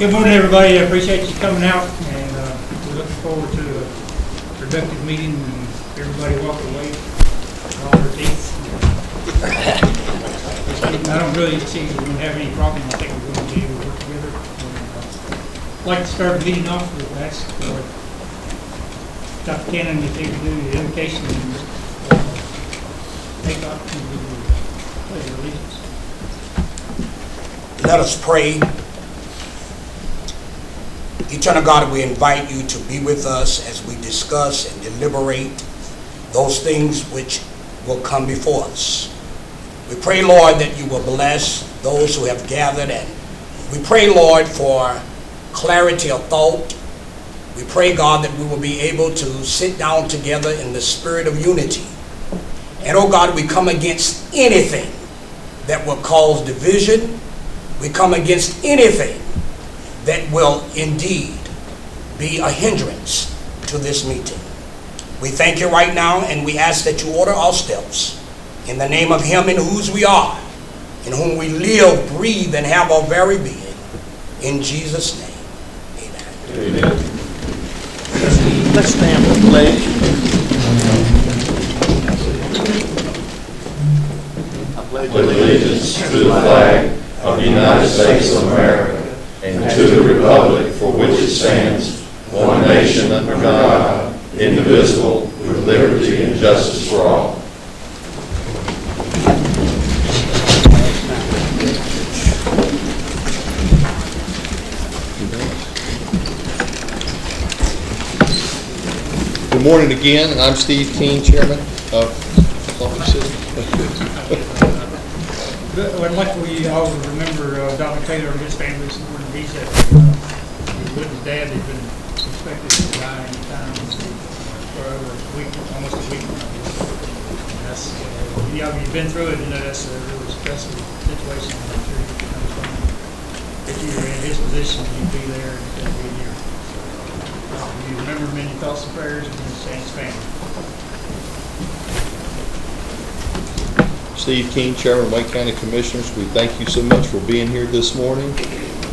Good morning, everybody. I appreciate you coming out, and we're looking forward to a productive meeting and everybody walk away with all their teeth. I don't really see we're going to have any problem. I think we're going to be able to work together. I'd like to start the meeting off with ask Dr. Cannon if they could do the invocation and take off and do the pledge of allegiance. Let us pray. Eternal God, we invite you to be with us as we discuss and deliberate those things which will come before us. We pray, Lord, that you will bless those who have gathered, and we pray, Lord, for clarity of thought. We pray, God, that we will be able to sit down together in the spirit of unity. And, oh God, we come against anything that will cause division. We come against anything that will indeed be a hindrance to this meeting. We thank you right now, and we ask that you order our steps in the name of him in whose we are, in whom we live, breathe, and have our very being. In Jesus' name, amen. Amen. Let's stand for the pledge. I pledge allegiance to the flag of the United States of America and to the republic for which it stands, one nation under God, indivisible, with liberty and justice for all. Good morning again. I'm Steve Keene, Chairman of Salt City. I'd like for you all to remember Dr. Taylor and his family supported these that with his dad. They've been expected to die any time for over a week, almost a week now. And that's, you've been through it, and that's a really stressful situation. I'm sure you can understand. If you were in his position, you'd be there and you'd be here. So, you remember him in your thoughts and prayers and his family. Steve Keene, Chairman of Wayne County Commissioners, we thank you so much for being here this morning.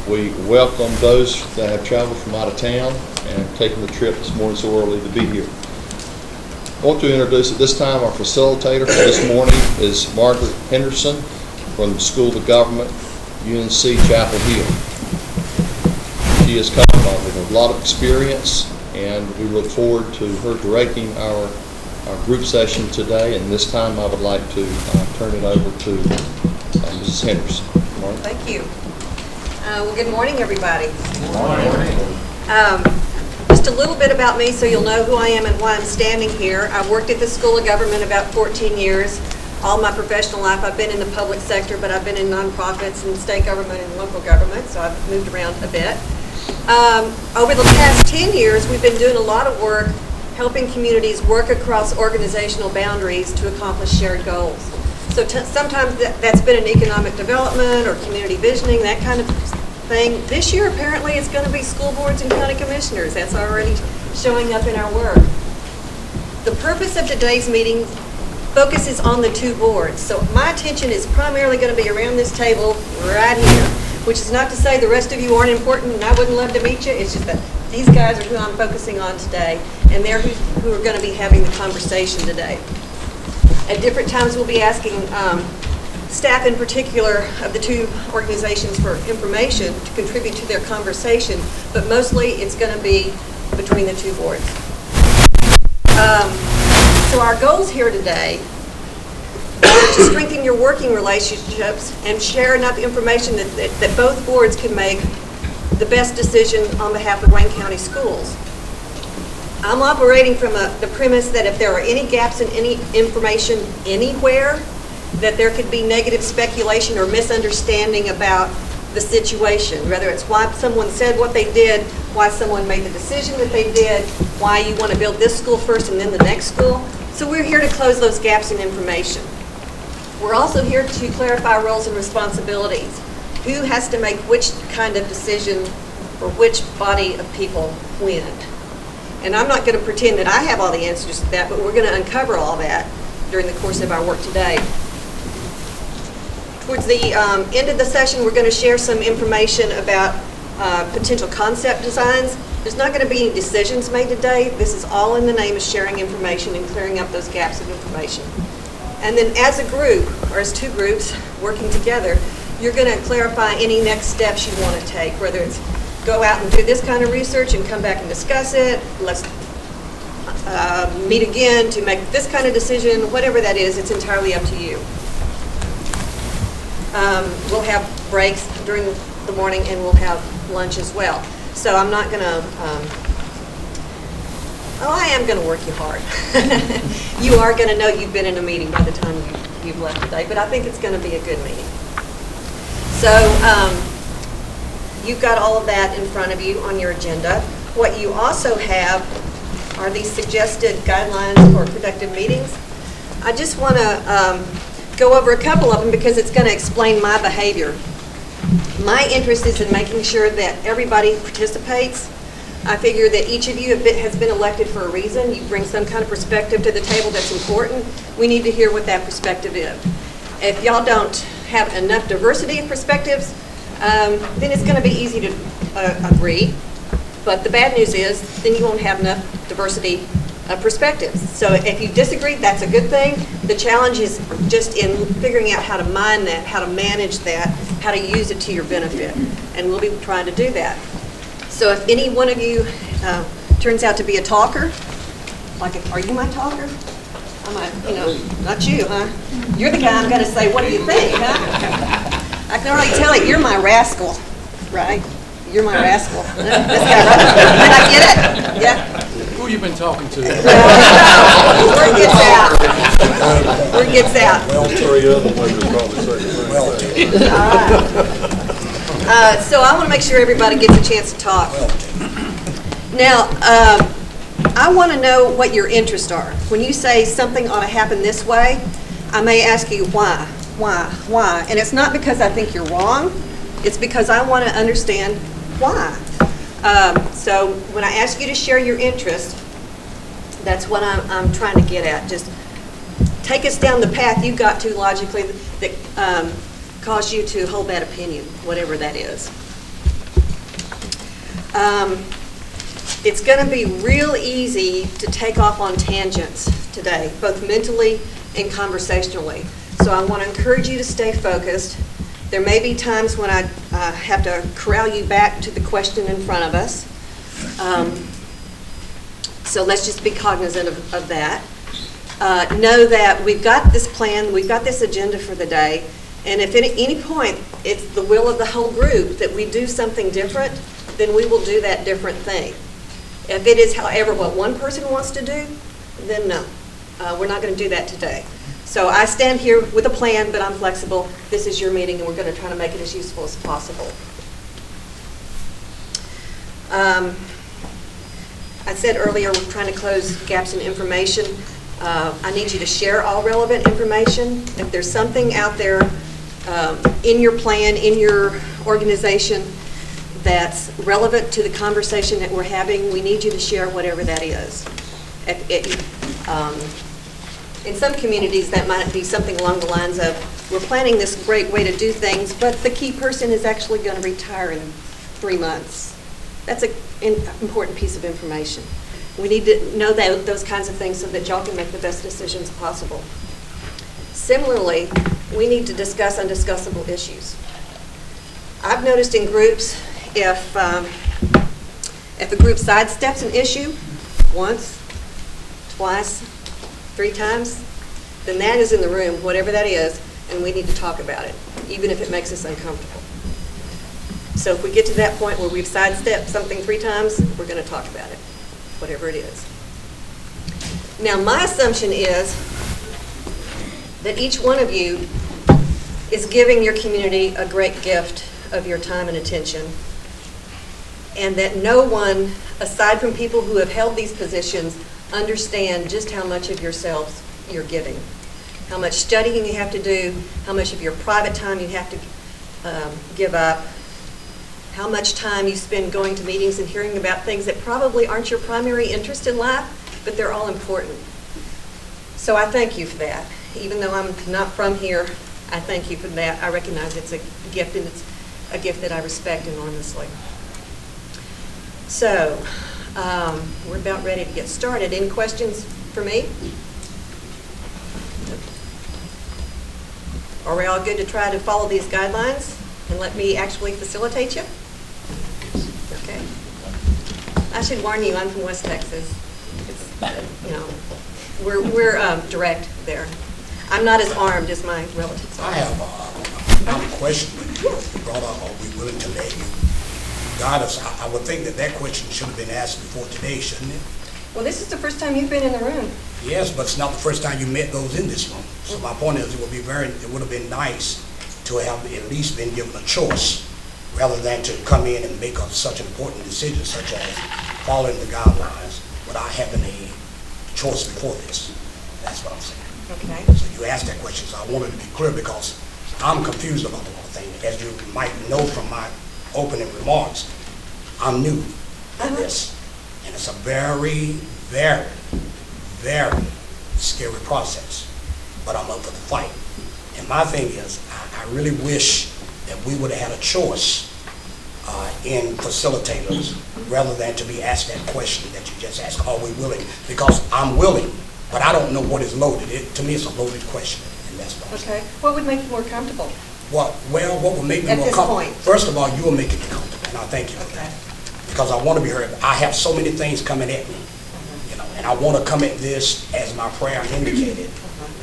We welcome those that have traveled from out of town and taken the trip this morning so early to be here. I want to introduce at this time our facilitator for this morning is Margaret Henderson from the School of Government, UNC Chapel Hill. She has come with a lot of experience, and we look forward to her directing our group session today, and this time I would like to turn it over to Mrs. Henderson. Thank you. Well, good morning, everybody. Good morning. Just a little bit about me so you'll know who I am and why I'm standing here. I've worked at the School of Government about 14 years. All my professional life I've been in the public sector, but I've been in nonprofits and state government and local government, so I've moved around a bit. Over the past 10 years, we've been doing a lot of work helping communities work across organizational boundaries to accomplish shared goals. So sometimes that's been an economic development or community visioning, that kind of thing. This year, apparently, it's going to be school boards and county commissioners. That's already showing up in our work. The purpose of today's meeting focuses on the two boards. So my attention is primarily going to be around this table right here, which is not to say the rest of you aren't important and I wouldn't love to meet you. It's just that these guys are who I'm focusing on today, and they're who are going to be having the conversation today. At different times, we'll be asking staff in particular of the two organizations for information to contribute to their conversation, but mostly it's going to be between the two boards. So our goals here today are to strengthen your working relationships and share enough information that both boards can make the best decision on behalf of Wayne County Schools. I'm operating from the premise that if there are any gaps in any information anywhere, that there could be negative speculation or misunderstanding about the situation, whether it's why someone said what they did, why someone made the decision that they did, why you want to build this school first and then the next school. So we're here to close those gaps in information. We're also here to clarify roles and responsibilities. Who has to make which kind of decision for which body of people when? And I'm not going to pretend that I have all the answers to that, but we're going to uncover all that during the course of our work today. Towards the end of the session, we're going to share some information about potential concept designs. There's not going to be any decisions made today. This is all in the name of sharing information and clearing up those gaps of information. And then as a group, or as two groups working together, you're going to clarify any next steps you want to take, whether it's go out and do this kind of research and come back and discuss it, let's meet again to make this kind of decision, whatever that is, it's entirely up to you. We'll have breaks during the morning and we'll have lunch as well. So I'm not going to, I am going to work you hard. You are going to know you've been in a meeting by the time you've left today, but I think it's going to be a good meeting. So you've got all of that in front of you on your agenda. What you also have are these suggested guidelines for productive meetings. I just want to go over a couple of them because it's going to explain my behavior. My interest is in making sure that everybody participates. I figure that each of you has been elected for a reason. You bring some kind of perspective to the table that's important. We need to hear what that perspective is. If y'all don't have enough diversity of perspectives, then it's going to be easy to agree. But the bad news is, then you won't have enough diversity of perspectives. So if you disagree, that's a good thing. The challenge is just in figuring out how to mine that, how to manage that, how to use it to your benefit. And we'll be trying to do that. So if any one of you turns out to be a talker, like, are you my talker? Not you, huh? You're the guy I'm going to say, what do you think, huh? I can already tell it, you're my rascal, right? You're my rascal. This guy, right? Did I get it? Yeah? Who you been talking to? Word gets out. Word gets out. Well, three other ones will probably say the same thing. All right. So I want to make sure everybody gets a chance to talk. Now, I want to know what your interests are. When you say something ought to happen this way, I may ask you why. And it's not because I think you're wrong. It's because I want to understand why. So when I ask you to share your interest, that's what I'm trying to get at. Just take us down the path you got to logically that caused you to hold that opinion, whatever that is. It's going to be real easy to take off on tangents today, both mentally and conversationally. So I want to encourage you to stay focused. There may be times when I have to corral you back to the question in front of us. So let's just be cognizant of that. Know that we've got this plan, we've got this agenda for the day, and if at any point it's the will of the whole group that we do something different, then we will do that different thing. If it is, however, what one person wants to do, then no, we're not going to do that today. So I stand here with a plan, but I'm flexible. This is your meeting, and we're going to try to make it as useful as possible. I said earlier we're trying to close gaps in information. I need you to share all relevant information. If there's something out there in your plan, in your organization, that's relevant to the conversation that we're having, we need you to share whatever that is. In some communities, that might be something along the lines of, we're planning this great way to do things, but the key person is actually going to retire in 3 months. That's an important piece of information. We need to know those kinds of things so that y'all can make the best decisions possible. Similarly, we need to discuss undiscussable issues. I've noticed in groups, if a group sidesteps an issue once, twice, 3 times, then that is in the room, whatever that is, and we need to talk about it, even if it makes us uncomfortable. So if we get to that point where we've sidestepped something 3 times, we're going to talk about it, whatever it is. Now, my assumption is that each one of you is giving your community a great gift of your time and attention, and that no one, aside from people who have held these positions, understand just how much of yourselves you're giving, how much studying you have to do, how much of your private time you have to give up, how much time you spend going to meetings and hearing about things that probably aren't your primary interest in life, but they're all important. So I thank you for that. Even though I'm not from here, I thank you for that. I recognize it's a gift, and it's a gift that I respect enormously. So, we're about ready to get started. Any questions for me? Are we all good to try to follow these guidelines and let me actually facilitate you? Okay. I should warn you, I'm from West Texas. It's, you know, we're direct there. I'm not as armed as my relatives I are. have a question when you brought up, are we willing to let you guide us? I would think that question should have been asked before today, shouldn't it? Well, this is the first time you've been in the room. Yes, but it's not the first time you met those in this room. So my point is, it would have been nice to have at least been given a choice rather than to come in and make such an important decision such as following the guidelines without having a choice before this. That's what I'm saying. Okay. So you asked that question, so I wanted to be clear because I'm confused about a lot of things. As you might know from my opening remarks, I'm new to this. And it's a very, very, very scary process. But I'm up for the fight. And my thing is, I really wish that we would have had a choice in facilitators rather than to be asked that question that you just asked, are we willing? Because I'm willing, but I don't know what is loaded. To me, it's a loaded question, and that's what I'm saying. Okay. What would make you more comfortable? What will make me At more this comfortable? point. First of all, you will make me comfortable, and I thank you for that. Because I want to be heard. I have so many things coming at me, you know, and I want to come at this, as my prayer indicated,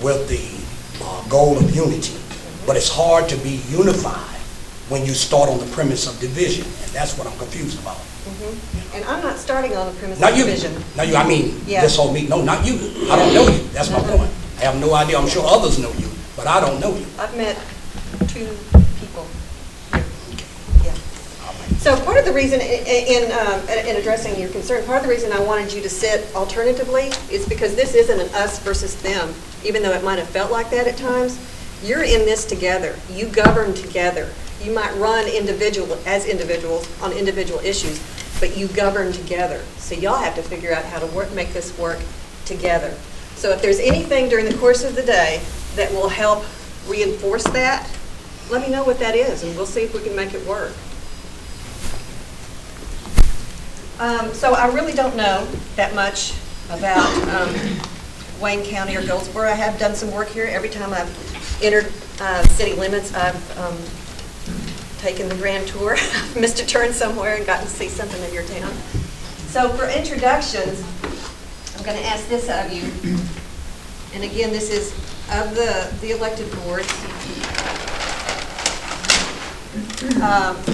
with the goal of unity. But it's hard to be unified when you start on the premise of division, and that's what I'm confused about. And I'm not starting on the premise Not of you. division. Not you. I mean, Yeah. this whole meeting. No, not you. I don't know you. That's my point. I have no idea. I'm sure others know you, but I don't know you. I've met 2 people. Okay. Yeah. All right. So part of the reason, in addressing your concern, part of the reason I wanted you to sit alternatively is because this isn't an us versus them, even though it might have felt like that at times. You're in this together. You govern together. You might run as individuals on individual issues, but you govern together. So y'all have to figure out how to make this work together. So if there's anything during the course of the day that will help reinforce that, let me know what that is, and we'll see if we can make it work. So I really don't know that much about Wayne County or Goldsboro. I have done some work here. Every time I've entered city limits, I've taken the grand tour, missed a turn somewhere and gotten to see something of your town. So for introductions, I'm going to ask this of you. And again, this is of the elected boards.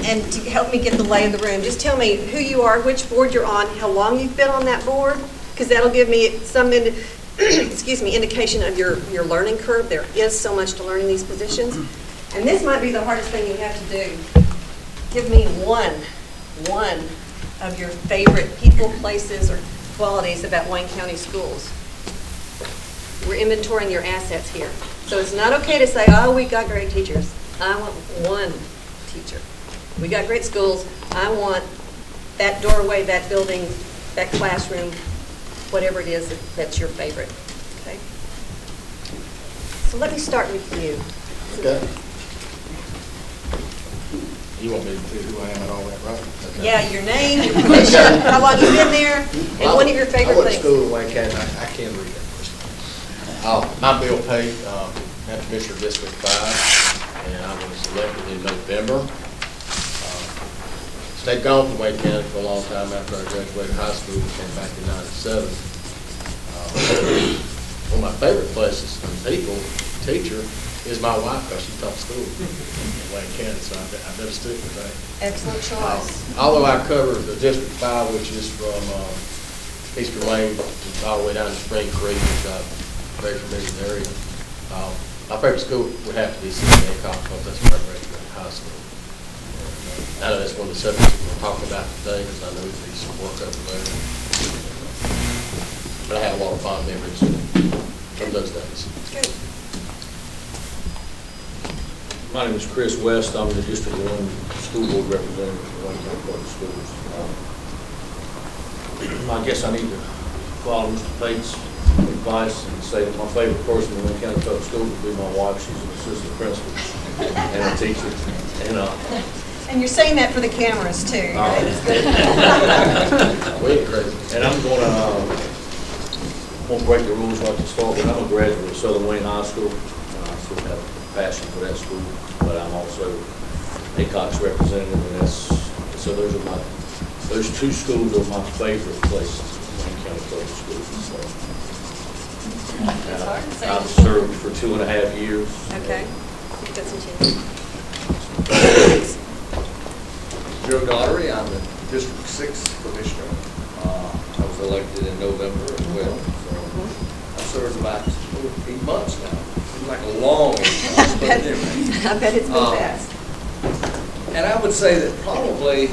And to help me get the lay of the room, just tell me who you are, which board you're on, how long you've been on that board, because that'll give me some indication of your learning curve. There is so much to learn in these positions. And this might be the hardest thing you have to do. Give me one of your favorite people, places, or qualities about Wayne County schools. We're inventorying your assets here. So it's not okay to say, oh, we got great teachers. I want one teacher. We got great schools. I want that doorway, that building, that classroom, whatever it is that's your favorite. Okay? So let me start with you. Okay. You want me to tell you who I am and all that, right? Okay. Yeah, your name, your position, how long you've been there, and one of your favorite I went to things. school in Wayne County. I can't read that first. I'm Bill Pate, I'm Commissioner of District 5, and I was elected in November. Stayed gone from Wayne County for a long time after I graduated high school, came back in '97. One of my favorite places and people, teacher, is my wife, because she taught school in Wayne County, so I better stick with that. Excellent choice. Although I cover the District 5, which is from Eastern Wayne all the way down to Spring Creek, which I'm very familiar with the area. My favorite school would have to be CCA College, because that's where I graduated high school. And, I know that's one of the subjects we're talking about today, because I know there's some work over there. But I have a lot of fond memories from those days. Good. My name is Chris West. I'm the District 1 School Board Representative for Wayne County Public Schools. I guess I need to follow Mr. Pate's advice and say that my favorite person in Wayne County Public Schools would be my wife. She's an assistant principal and a teacher. And And you're saying that for the cameras too, right? It's good. Way crazy. And I'm going to, won't break the rules right to start, but I'm a graduate of Southern Wayne High School. I still have a passion for that school, but I'm also a Cox representative, and so those two schools are my favorite places in Wayne County Public Schools. So, It's hard to say. I've served for 2.5 years. Okay. You've got some chance. Joe Daugherty, I'm the District 6 Commissioner. I was elected in November as well, so I've served about 8 months now. Seems like a long 8 months, but anyway. I bet it's been fast. And I would say that probably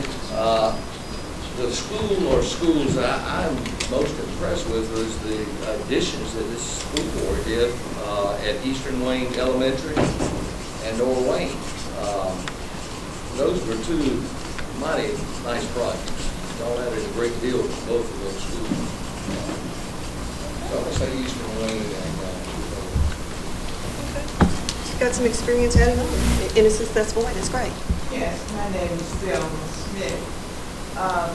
the school or schools that I'm most impressed with is the additions that this school board did at Eastern Wayne Elementary and North Wayne. Those were two mighty nice projects. Y'all added a great deal to both of those schools. So I'm going to say Eastern Wayne and You've got some experience adding on in a successful way. That's great. Yes, my name is Selma Smith,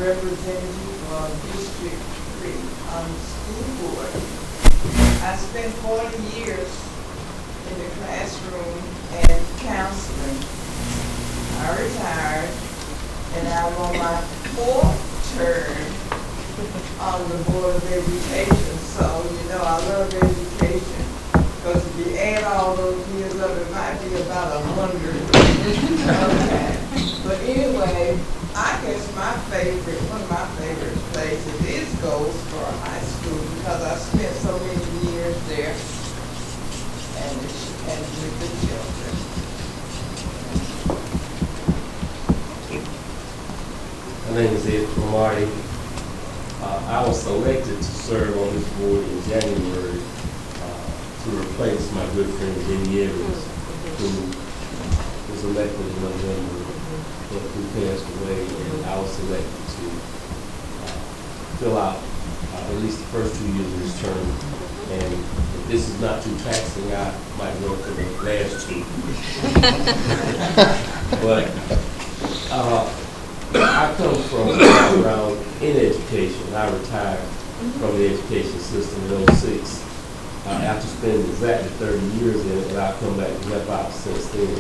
representative of District 3 on the school board. I spent 40 years in the classroom and counseling. I retired, and I'm on my 4th term on the Board of Education. So, you know, I love education, because if you add all those years up, it might be about 100. Okay. But anyway, I guess one of my favorite places is Goldsboro High School, because I spent so many years there and with the children. My name is Ed Cromartie. I was selected to serve on this board in January to replace my good friend Jenny Evans, who was elected in November, but who passed away, and I was selected to fill out at least the first 2 years of his term. And if this is not too taxing, I might go for the last 2. But I come from a background in education. I retired from the education system in 2006 after spending exactly 30 years in it, and I've come back to help out since then.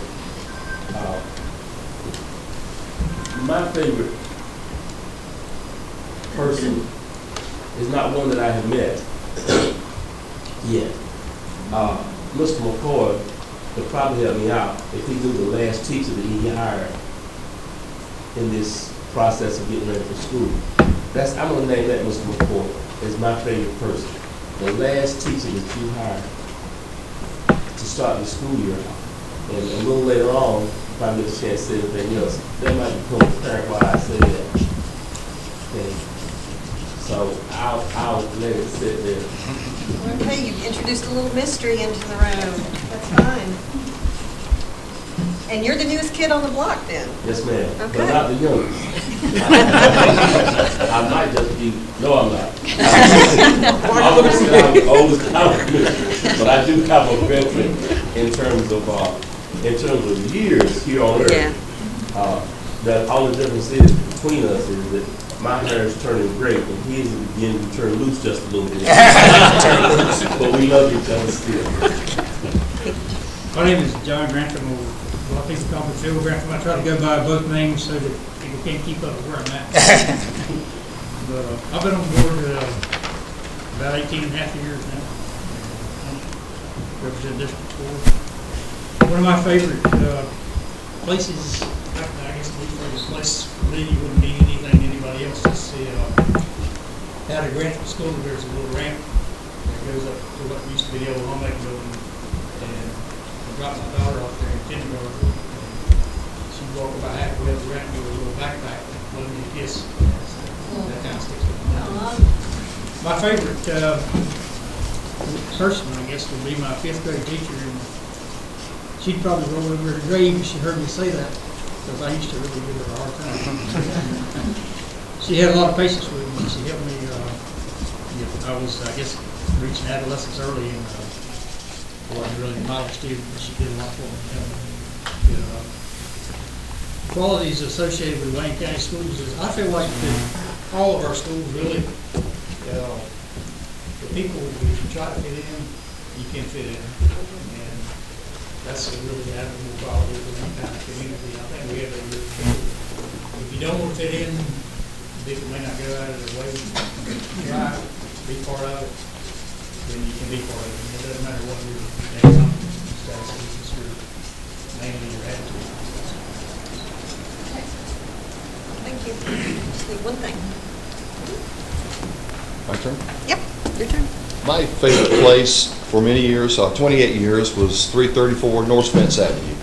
My favorite person is not one that I have met yet. Mr. McCoy would probably help me out if he knew the last teacher that he hired in this process of getting ready for school. I'm going to name that Mr. McCoy as my favorite person. The last teacher that you hired to start the school year out. And a little later on, if I get a chance to say anything else, that might become apparent why I say that. Okay. So I'll let it sit there. Okay, you've introduced a little mystery into the room. That's fine. And you're the newest kid on the block then? Yes, ma'am. Okay. But not the youngest. I might just be, no, I'm not. I'm the oldest but I do have a veteran in terms of years here on earth. Yeah. The only difference is between us is that my hair is turning gray and his is beginning to turn loose just a little bit. But we love each other still. My name is John Grantham, or a lot of people call me Phil Grantham. I try to go by both names so that people can't keep up with where I'm at. But I've been on board about 18 and a half years now. Represent District 4. One of my favorite places, I guess the favorite place for me wouldn't mean anything to anybody else, to see out of Grantham School, there's a little ramp that goes up to what used to be the old homemaking building. And I dropped my daughter off there in kindergarten. She'd walk about halfway up the ramp with a little backpack, loving me a kiss. That kind of sticks with me. My favorite person, I guess, would be my 5th grade teacher. And she'd probably roll over her grave if she heard me say that, because I used to really give her a hard time. She had a lot of patience with me. She helped me. I was, I guess, reaching adolescence early, and I wasn't really a model student, but she did a lot for me. qualities associated with Wayne County schools is, I feel like that all of our schools really, the people, if you try to fit in, you can fit in. And that's a really admirable quality of the Wayne County community. I think we have a good people. If you don't want to fit in, people may not go out of their way to try to be part of it, then you can be part of it. It doesn't matter what your economic status is, it's your, mainly your attitude. Thank you. Just need one thing. My turn? Yep, your turn. My favorite place for many years, 28 years, was 334 North Spence Avenue.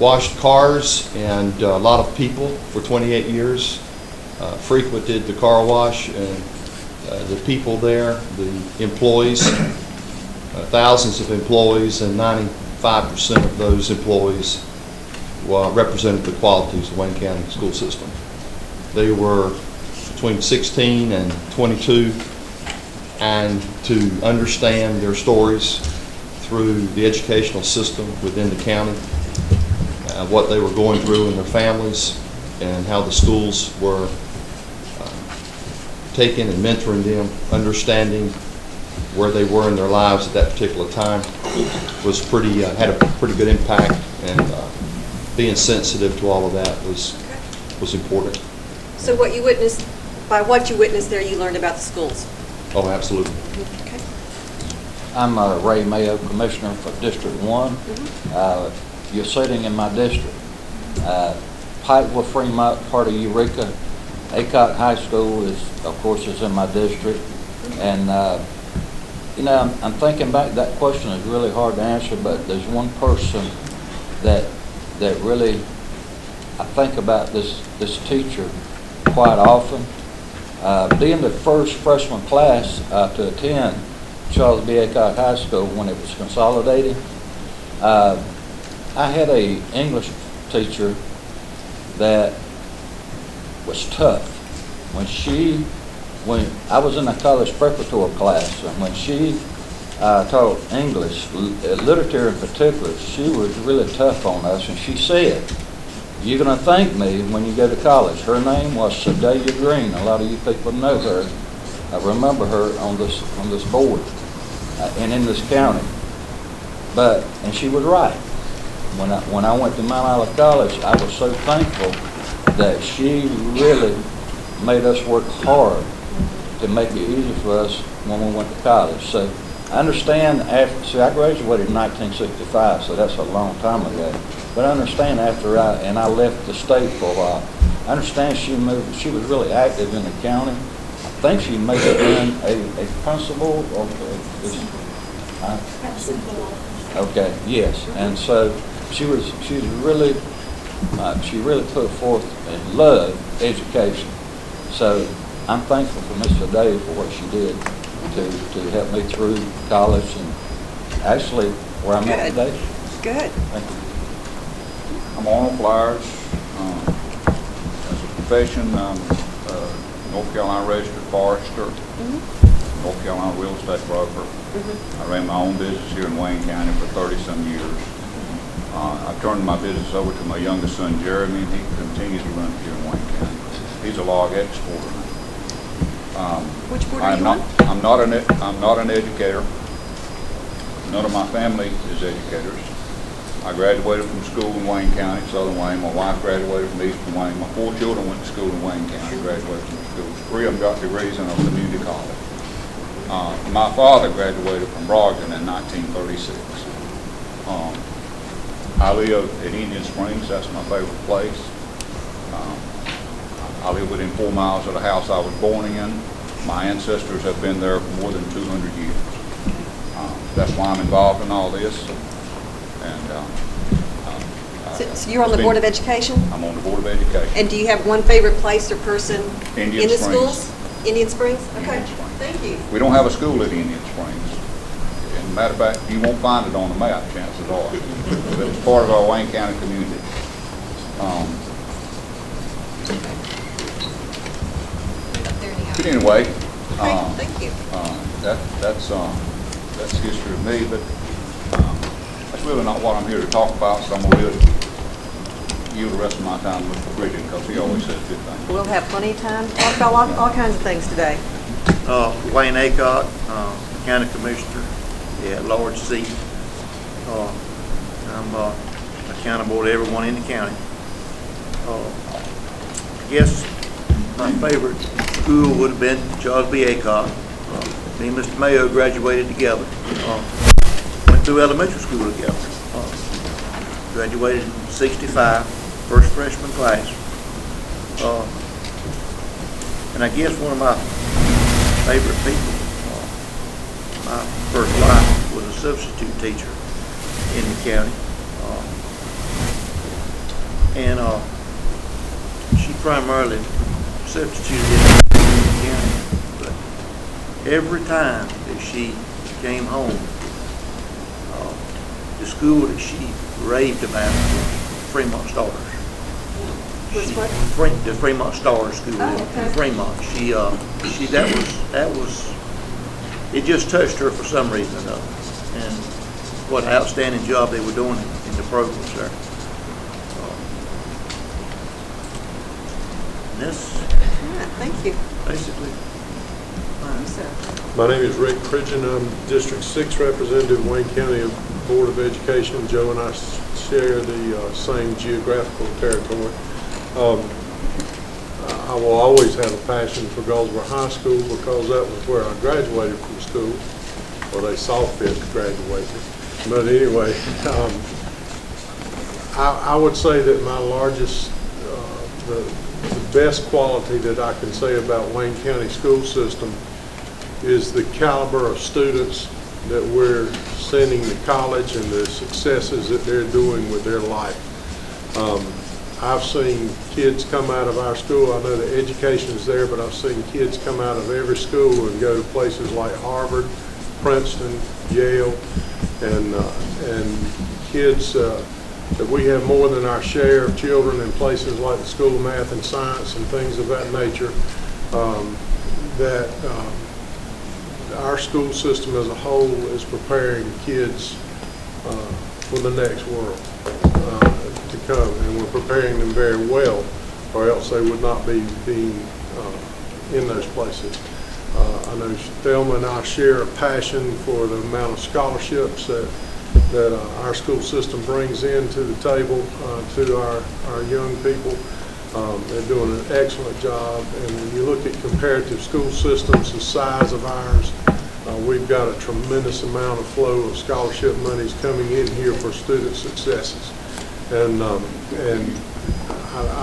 Washed cars and a lot of people for 28 years. Frequented the car wash, and the people there, the employees, thousands of employees, and 95% of those employees represented the qualities of Wayne County school system. They were between 16 and 22, and to understand their stories through the educational system within the county, what they were going through in their families, and how the schools were taking and mentoring them, understanding where they were in their lives at that particular time, was had a pretty good impact, and being sensitive to all of that was important. So what you witnessed, by what you witnessed there, you learned about the schools? Oh, absolutely. Okay. I'm Ray Mayo, Commissioner for District 1. You're sitting in my district. Pikeville, Fremont, part of Eureka. Aycock High School is in my district. And, I'm thinking back, that question is really hard to answer, but there's one person that really, I think about this teacher quite often. Being the first freshman class to attend Charles B. Aycock High School when it was consolidated, I had a English teacher that was tough. When I was in a college preparatory class, and when she taught English, literature in particular, she was really tough on us, and she said, "You're going to thank me when you go to college." Her name was Sedalia Green. A lot of you people know her. I remember her on this board and in this county. And she was right. When I went to Mount Olive College, I was so thankful that she really made us work hard to make it easy for us when we went to college. So I understand I graduated in 1965, so that's a long time ago. But I understand after I left the state for a while, I understand she was really active in the county. I think she may have been a principal or okay, yes. And so she really put forth and loved education. So I'm thankful for Miss Sedalia for what she did to help me through college and actually where I'm at today. Good. Thank you. I'm Arnold Flowers. As a profession, I'm North Carolina registered forester, North Carolina real estate broker. I ran my own business here in Wayne County for 30-some years. I turned my business over to my youngest son, Jeremy, and he continues to run it here in Wayne County. He's a log exporter. Which board are you on? I'm not an educator. None of my family is educators. I graduated from school in Wayne County, Southern Wayne. My wife graduated from Eastern Wayne. My 4 children went to school in Wayne County, graduated from school. 3 of them got degrees in a community college. My father graduated from Brogden in 1936. I live in Indian Springs. That's my favorite place. I live within 4 miles of the house I was born in. My ancestors have been there for more than 200 years. That's why I'm involved in all this. So you're on the Board of Education? I'm on the Board of Education. And do you have one favorite place or person in the Springs. schools? Indian Springs? Okay, Indian Springs. thank you. We don't have a school at Indian Springs. And matter of fact, you won't find it on the map, chances are. But it's part of our Wayne County community. But anyway, Thank you. that's history of me, but that's really not what I'm here to talk about, so I'm going to yield the rest of my time to Mr. Bridgen, because he always says good things. We'll have plenty of time to talk about all kinds of things today. Wayne Aycock, County Commissioner, large seat. I'm accountable to everyone in the county. I guess my favorite school would have been Charles B. Aycock. Me and Mr. Mayo graduated together. Went through elementary school together. Graduated in '65, first freshman class. And I guess one of my favorite people, my first life was a substitute teacher in the county. And she primarily substituted in the county. But every time that she came home, the school that she raved about was Fremont Stars. The Fremont Stars School in Fremont. That was it just touched her for some reason or another. And what an outstanding job they were doing in the programs there. This, thank you. basically. My name is Rick Pridgeon. I'm District 6 Representative, Wayne County Board of Education. Joe and I share the same geographical territory. I will always have a passion for Goldsboro High School because that was where I graduated from school, or they saw fit to graduate me. But anyway, I would say that my largest, the best quality that I can say about Wayne County school system is the caliber of students that we're sending to college and the successes that they're doing with their life. I've seen kids come out of our school. I know the education is there, but I've seen kids come out of every school and go to places like Harvard, Princeton, Yale, and kids that we have more than our share of children in places like the School of Math and Science and things of that nature, that our school system as a whole is preparing kids for the next world to come, and we're preparing them very well, or else they would not be being in those places. I know Thelma and I share a passion for the amount of scholarships that our school system brings into the table to our young people. They're doing an excellent job, and when you look at comparative school systems the size of ours, we've got a tremendous amount of flow of scholarship monies coming in here for student successes. And I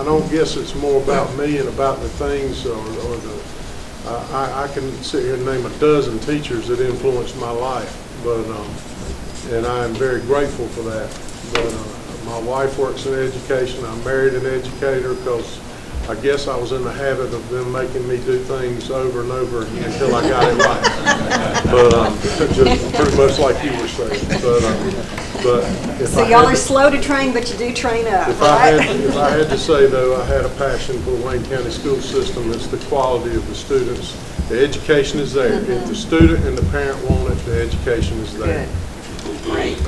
don't guess it's more about me and about the things or the, I can sit here and name a dozen teachers that influenced my life, but and I am very grateful for that. But my wife works in education. I married an educator because I guess I was in the habit of them making me do things over and over again until I got it right. But just pretty much like you were saying. But if So y'all are slow to train, but you do train up, if right? if I had to say, though, I had a passion for the Wayne County school system. It's the quality of the students. The education is there. If the student and the parent want it, the education is there. Good. Great.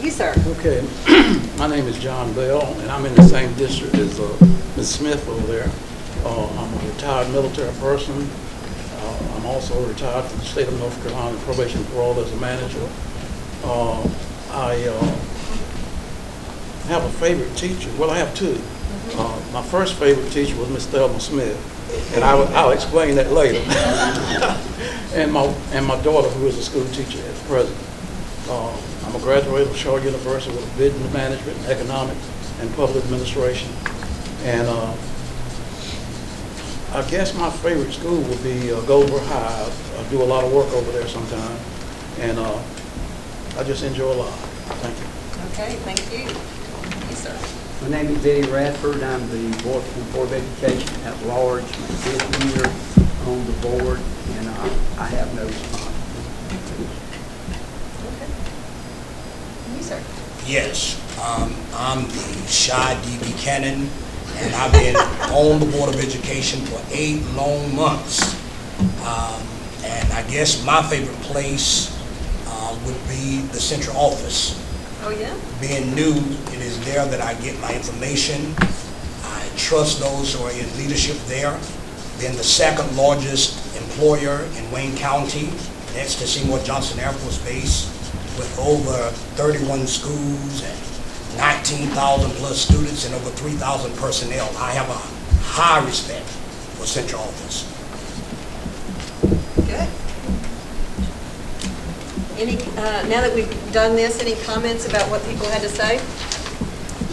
You, sir. Okay. My name is John Bell, and I'm in the same district as Ms. Smith over there. I'm a retired military person. I'm also retired from the state of North Carolina, probation and parole as a manager. I have a favorite teacher. Well, I have two. My first favorite teacher was Miss Thelma Smith, and I'll explain that later. and my daughter, who is a school teacher at present. I'm a graduate of Shaw University with a business management, economics, and public administration. And I guess my favorite school would be Goldsboro High. I do a lot of work over there sometimes, and I just enjoy a lot. Thank you. Okay, thank you. Yes, sir. My name is Eddie Radford. I'm the Board of Education at large. My 5th year on the board, and I have no response. You, sir. Yes, I'm the Shy D. Buchanan, and I've been on the Board of Education for 8 long months. And I guess my favorite place would be the central office. Oh, yeah? Being new, it is there that I get my information. I trust those who are in leadership there. Being the second largest employer in Wayne County, next to Seymour Johnson Air Force Base, with over 31 schools and 19,000 plus students and over 3,000 personnel. I have a high respect for central office. Good. Now that we've done this, any comments about what people had to say?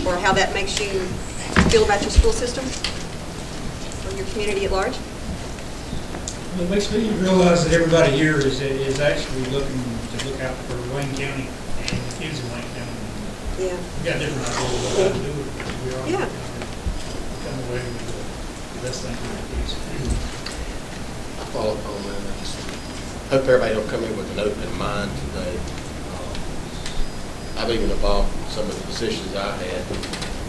Or how that makes you feel about your school system? Or your community at large? It makes me realize that everybody here is actually looking to look out for Wayne County and the kids in Wayne County. Yeah. We got different ideas of what to do. We are Yeah. come away with the best thing for the kids. I follow up on that. I just hope everybody will come in with an open mind today. I've even involved in some of the positions I had,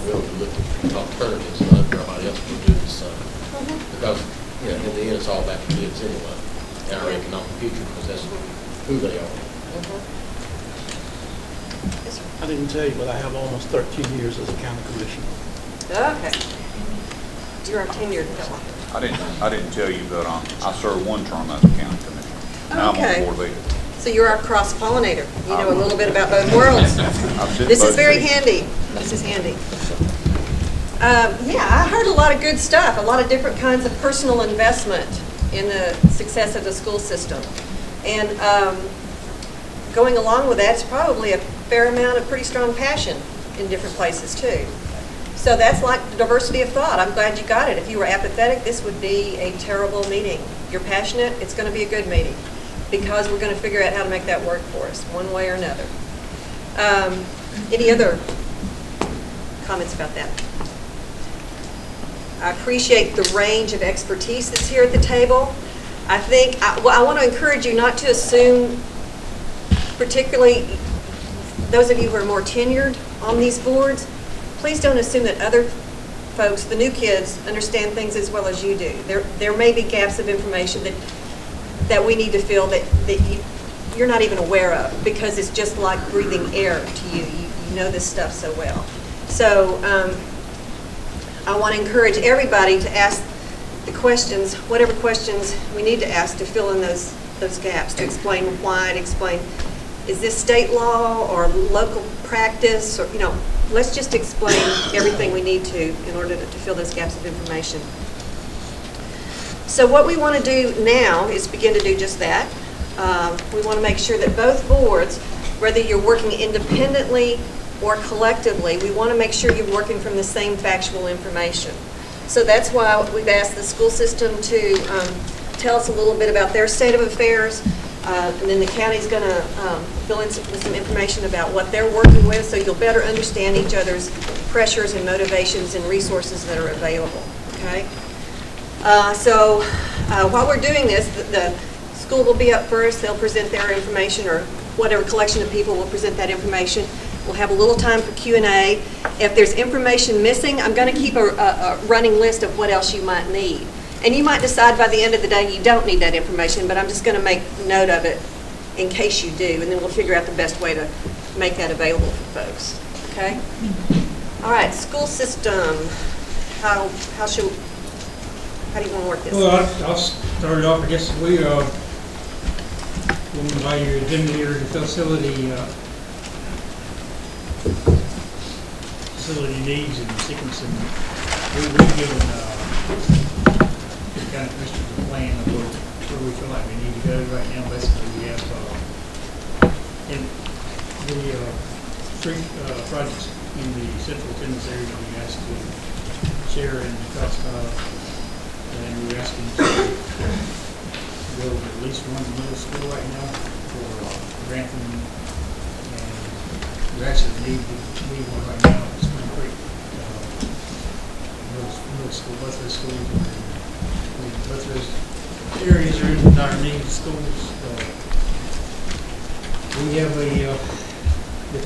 willing to look at alternatives, and I hope everybody else will do the same. Because, you know, in the end, it's all about the kids anyway, and our economic future, because that's who they are. I didn't tell you, but I have almost 13 years as a county commissioner. Okay. You're a tenured fellow. I didn't tell you, but I served one term as a county commissioner. Now I'm on Okay. the Board of Ed. So you're our cross-pollinator. You know a little bit about both worlds. This is very handy. This is handy. Yeah, I heard a lot of good stuff, a lot of different kinds of personal investment in the success of the school system. And going along with that, it's probably a fair amount of pretty strong passion in different places too. So that's like the diversity of thought. I'm glad you got it. If you were apathetic, this would be a terrible meeting. You're passionate, it's going to be a good meeting because we're going to figure out how to make that work for us, one way or another. Any other comments about that? I appreciate the range of expertise that's here at the table. I think, I want to encourage you not to assume, particularly those of you who are more tenured on these boards, please don't assume that other folks, the new kids, understand things as well as you do. There may be gaps of information that we need to fill that you're not even aware of because it's just like breathing air to you. You know this stuff so well. So I want to encourage everybody to ask the questions, whatever questions we need to ask to fill in those gaps, to explain why, to explain, is this state law or local practice, or, you know, let's just explain everything we need to in order to fill those gaps of information. So what we want to do now is begin to do just that. We want to make sure that both boards, whether you're working independently or collectively, we want to make sure you're working from the same factual information. So that's why we've asked the school system to tell us a little bit about their state of affairs, and then the county's going to fill in with some information about what they're working with, so you'll better understand each other's pressures and motivations and resources that are available. Okay. So while we're doing this, the school will be up first. They'll present their information, or whatever collection of people will present that information. We'll have a little time for Q&A. If there's information missing, I'm going to keep a running list of what else you might need. And you might decide by the end of the day you don't need that information, but I'm just going to make note of it in case you do, and then we'll figure out the best way to make that available for folks. Okay? All right, school system. How do you want to work this? Well, I'll start it off. I guess we by your agenda here, the facility needs and sequencing. We've given the county commissioners a plan of where we feel like we need to go right now. Basically, we have in the three projects in the central attendance area that we asked to share and classify, and we're asking to go to at least one middle school right now for Grantham, and we actually need one right now at Spring Creek middle school. Both those schools both those areas are in dire need of schools. We have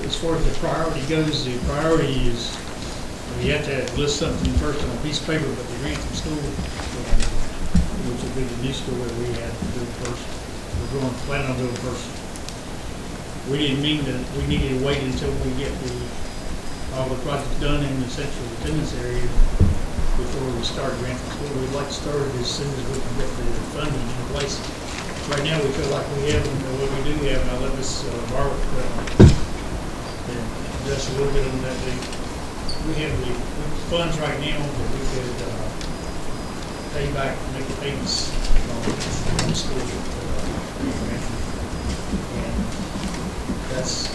as far as the priority goes, the priority is we have to list something first on a piece of paper, but the Grantham school, which will be the new school that we had to do first. We're planning on doing first. we didn't mean that we needed to wait until we get all the projects done in the central attendance area before we start Grantham School. We'd like to start it as soon as we can get the funding in place. Right now, we feel like we have, what we do have, and I'll let Ms. Bartlett address a little bit on that. We have the funds right now that we could pay back, make the payments on the school. And that's,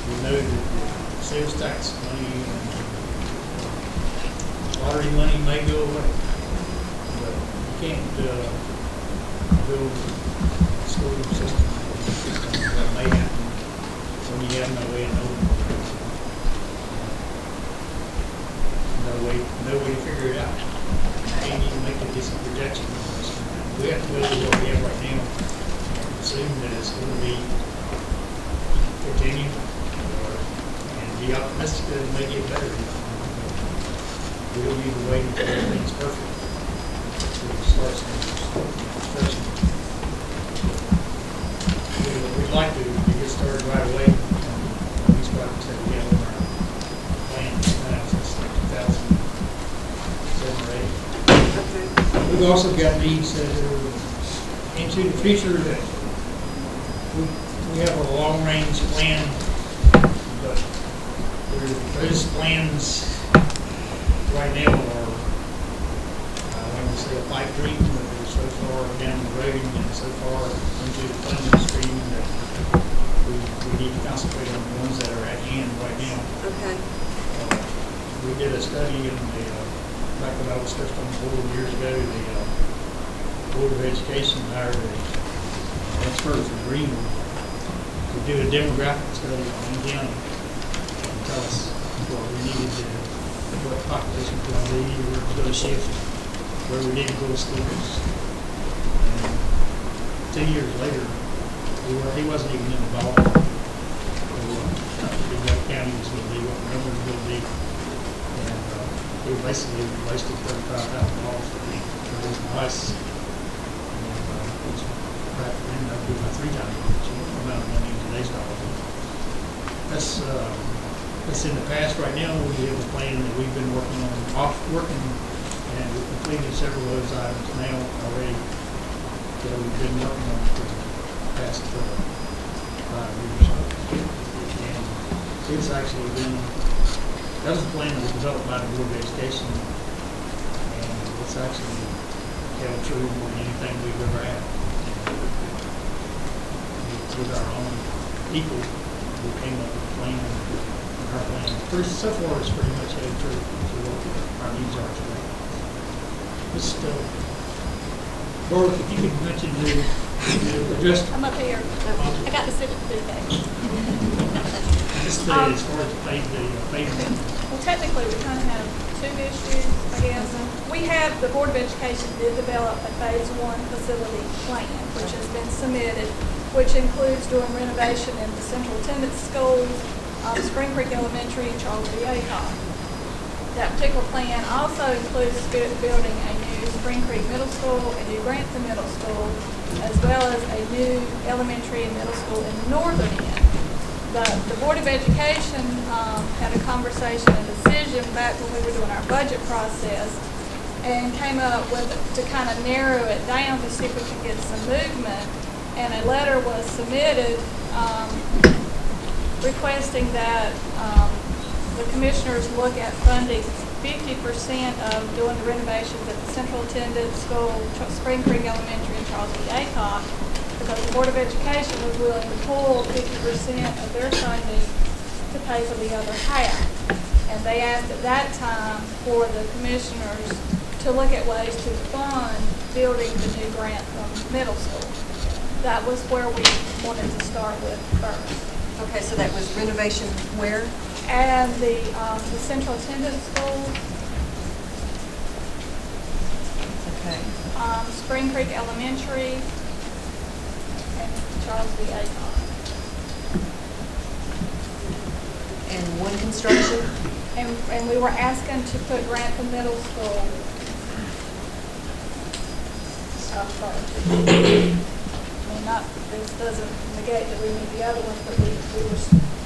we know that the sales tax money and lottery money may go away, but you can't build school system. That may happen when you have no way of knowing. No way to figure it out. Can't even make a decent projection. We have to go with what we have right now and assume that it's going to be continued and be optimistic that it may get better. We don't need to wait until everything's perfect to start some construction. We'd like to get started right away on these projects that we have on our plan since 2007 or 2008. We've also got needs that are into the future that we have a long-range plan, but those plans right now are, I want to say, a pipe dream, but they're so far down the road and so far into the funding stream that we need to concentrate on the ones that are at hand right now. Okay. We did a study in the, back when I was first on the board years ago, the Board of Education hired an expert from Greenwood to do a demographic study on Wayne County and tell us what we needed to, what population was going to be, where it was going to shift, where we needed to go to schools. And 2 years later, he wasn't even involved in what county was going to be, what the number was going to be. And he basically wasted $35,000 for his advice. Which practically ended up being about 3 times the amount of money in today's dollars. That's in the past. Right now, we have a plan that we've been working on, and we've completed several of those items now already that we've been working on for the past 5 years. And it's actually been, that was a plan that was developed by the Board of Education, and it's actually held true more than anything we've ever had. With our own people, we came up with a plan, and our plan, so far, it's pretty much held true to what our needs are today. Ms. Bartlett, if you could mention the address. I'm up here. I got to sit at the back. Just as far as the payment. Well, technically, we kind of have 2 issues, I guess. We have, the Board of Education did develop a Phase 1 facility plan, which has been submitted, which includes doing renovation in the central attendance schools, Spring Creek Elementary, and Charles B. Aycock. That particular plan also includes building a new Spring Creek Middle School, a new Grantham Middle School, as well as a new elementary and middle school in the northern end. The Board of Education had a conversation and decision back when we were doing our budget process and came up with, to kind of narrow it down to see if we could get some movement. And a letter was submitted requesting that the commissioners look at funding 50% of doing the renovations at the Central Attendance School, Spring Creek Elementary, and Charles B. Aycock, because the Board of Education was willing to pull 50% of their funding to pay for the other half. And they asked at that time for the commissioners to look at ways to fund building the new Grantham Middle School. That was where we wanted to start with first. Okay, so that was renovation where? And the Central Attendance School. Okay. Spring Creek Elementary, and Charles B. Aycock. And one construction? And we were asking to put Grantham Middle School up first. mean, not, this doesn't negate that we need the other ones, but we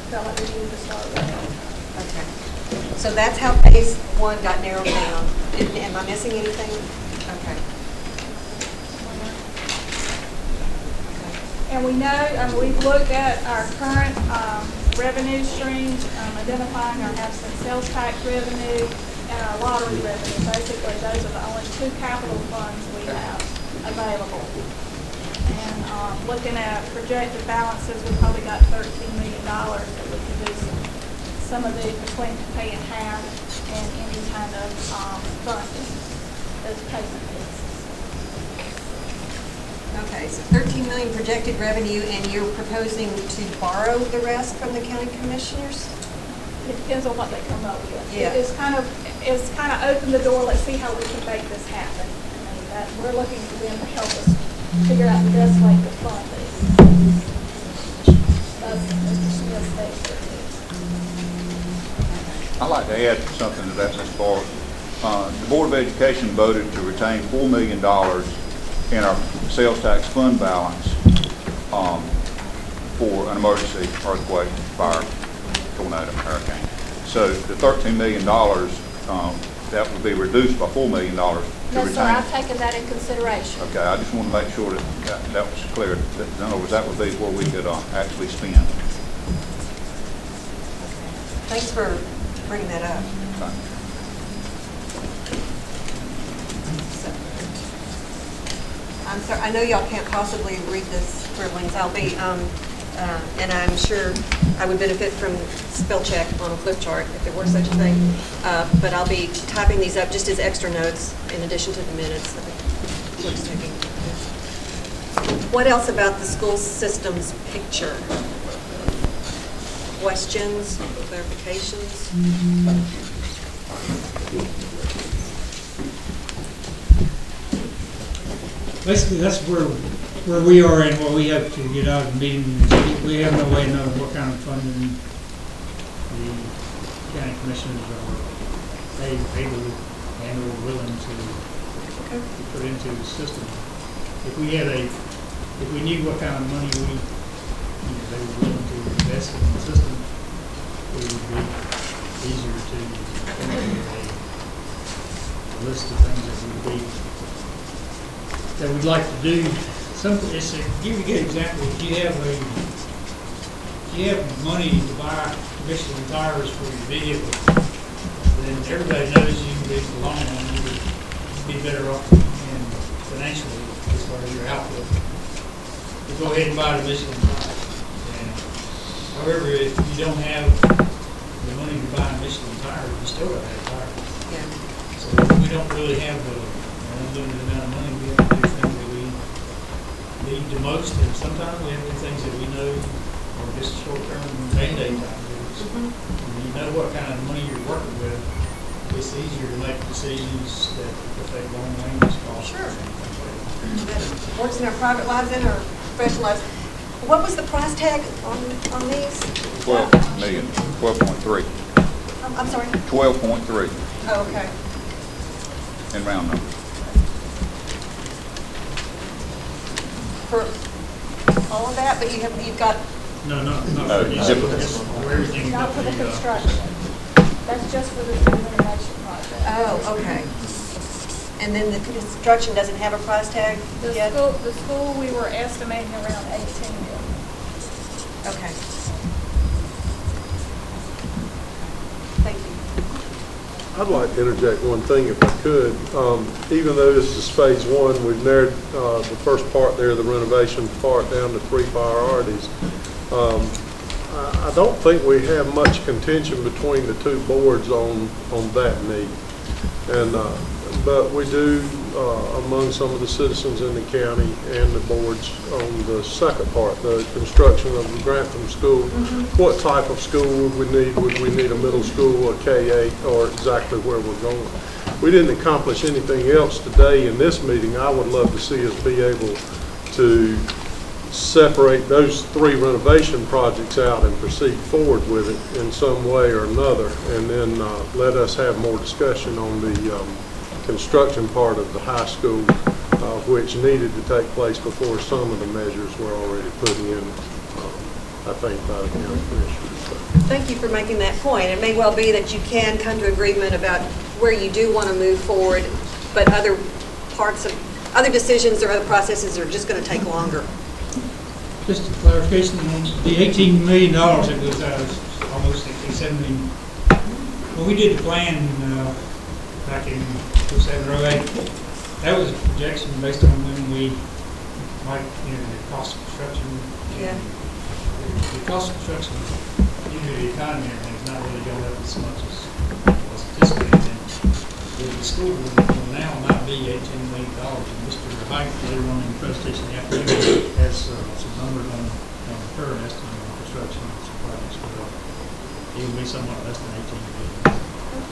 felt like we needed to start with that. Okay. So that's how phase one got narrowed down. Am I missing anything? Okay. And we know, we've looked at our current revenue streams, identifying our absent sales tax revenue and our lottery revenue. Basically, those are the only two capital funds we have available. And looking at projected balances, we probably got $13 million that we could do some of these between paying half and any kind of funding as payment basis. Okay, so 13 million projected revenue, and you're proposing to borrow the rest from the county commissioners? It depends on what they come up with. Yeah. It's kind of open the door, let's see how we can make this happen. I mean, that, we're looking for them to help us figure out the best way to fund this. That's Mr. Smith's expertise. I'd like to add something to that, Ms. Barr. The Board of Education voted to retain $4 million in our sales tax fund balance for an emergency, earthquake, fire, tornado, hurricane. So the $13 million, that would be reduced by $4 million to retain. Yes, sir, I've taken that in consideration. Okay, I just want to make sure that was clear. In other words, that would be where we could actually spend. Thanks for bringing that up. Okay. I'm sorry, I know y'all can't possibly read this scribblings. I'll be, and I'm sure I would benefit from spell check on a flip chart if there were such a thing. But I'll be typing these up just as extra notes in addition to the minutes that the clerk's taking. What else about the school system's picture? Questions, clarifications? Basically, that's where we are and what we have to get out of the meeting. We have no way of knowing what kind of funding the county commissioners are able and or willing to put into the system. If we knew what kind of money they were willing to invest in the system, it would be easier to come up with a list of things that we'd like to do. It's to give you a good example. If you have money to buy Michelin tires for your vehicle, then everybody knows you in the long run you would be better off financially as far as your outlook. You go ahead and buy the Michelin tires. However, if you don't have the money to buy Michelin tires, you still got to have tires. Yeah. So we don't really have the unlimited amount of money. We have to do things that we need the most, and sometimes we have to do things that we know are just short-term Band-Aid type deals. When you know what kind of money you're working with, it's easier to make decisions that affect long-range costs. Sure. That works in our private lives and our professional lives. What was the price tag on these? 12 million, 12.3. I'm sorry? 12.3 Oh, okay. in round numbers. For all of that, but you've got. No, not No, for zip it. just for everything. Not for the construction. That's just for the renovation project. Oh, okay. And then the construction doesn't have a price tag yet? The school, we were estimating around 18 million. Okay. Thank you. I'd like to interject one thing if I could. Even though this is phase one, we've narrowed the first part there, the renovation part, down to 3 priorities. I don't think we have much contention between the two boards on that need. But we do, among some of the citizens in the county and the boards on the second part, the construction of the Grantham School. What type of school would we need? Would we need a middle school, a K-8, or exactly where we're going? We didn't accomplish anything else today in this meeting. I would love to see us be able to separate those 3 renovation projects out and proceed forward with it in some way or another, and then let us have more discussion on the construction part of the high school of which needed to take place before some of the measures were already put in, I think, by the county commissioners. So, Thank you for making that point. It may well be that you can come to agreement about where you do want to move forward, but other decisions or other processes are just going to take longer. Just a clarification, the $18 million that was almost $67 million. When we did the plan back in 07 or 08, that was a projection based on when we might, the cost of construction. Yeah. The cost of construction, due to the economy and everything, is not really going up as much as was anticipated. And the school will now not be $18 million. And Mr. Hike, later on in the presentation, the afternoon, has some numbers on the current estimate on construction and some projects will even be somewhat less than $18 million.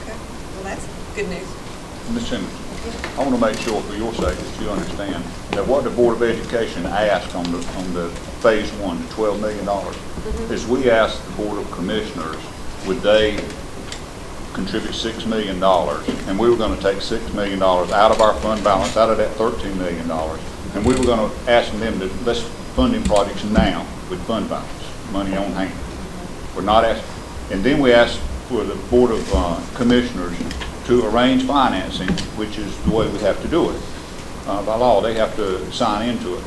Okay. Well, that's good news. Ms. Simmons, I want to make sure for your sake that you understand that what the Board of Education asked on the phase one, the $12 million, is we asked the Board of Commissioners, would they contribute $6 million, and we were going to take $6 million out of our fund balance, out of that $13 million, and we were going to ask them to, let's funding projects now with fund balance, money on hand. We're not asking, and then we asked for the Board of Commissioners to arrange financing, which is the way we have to do it. By law, they have to sign into it.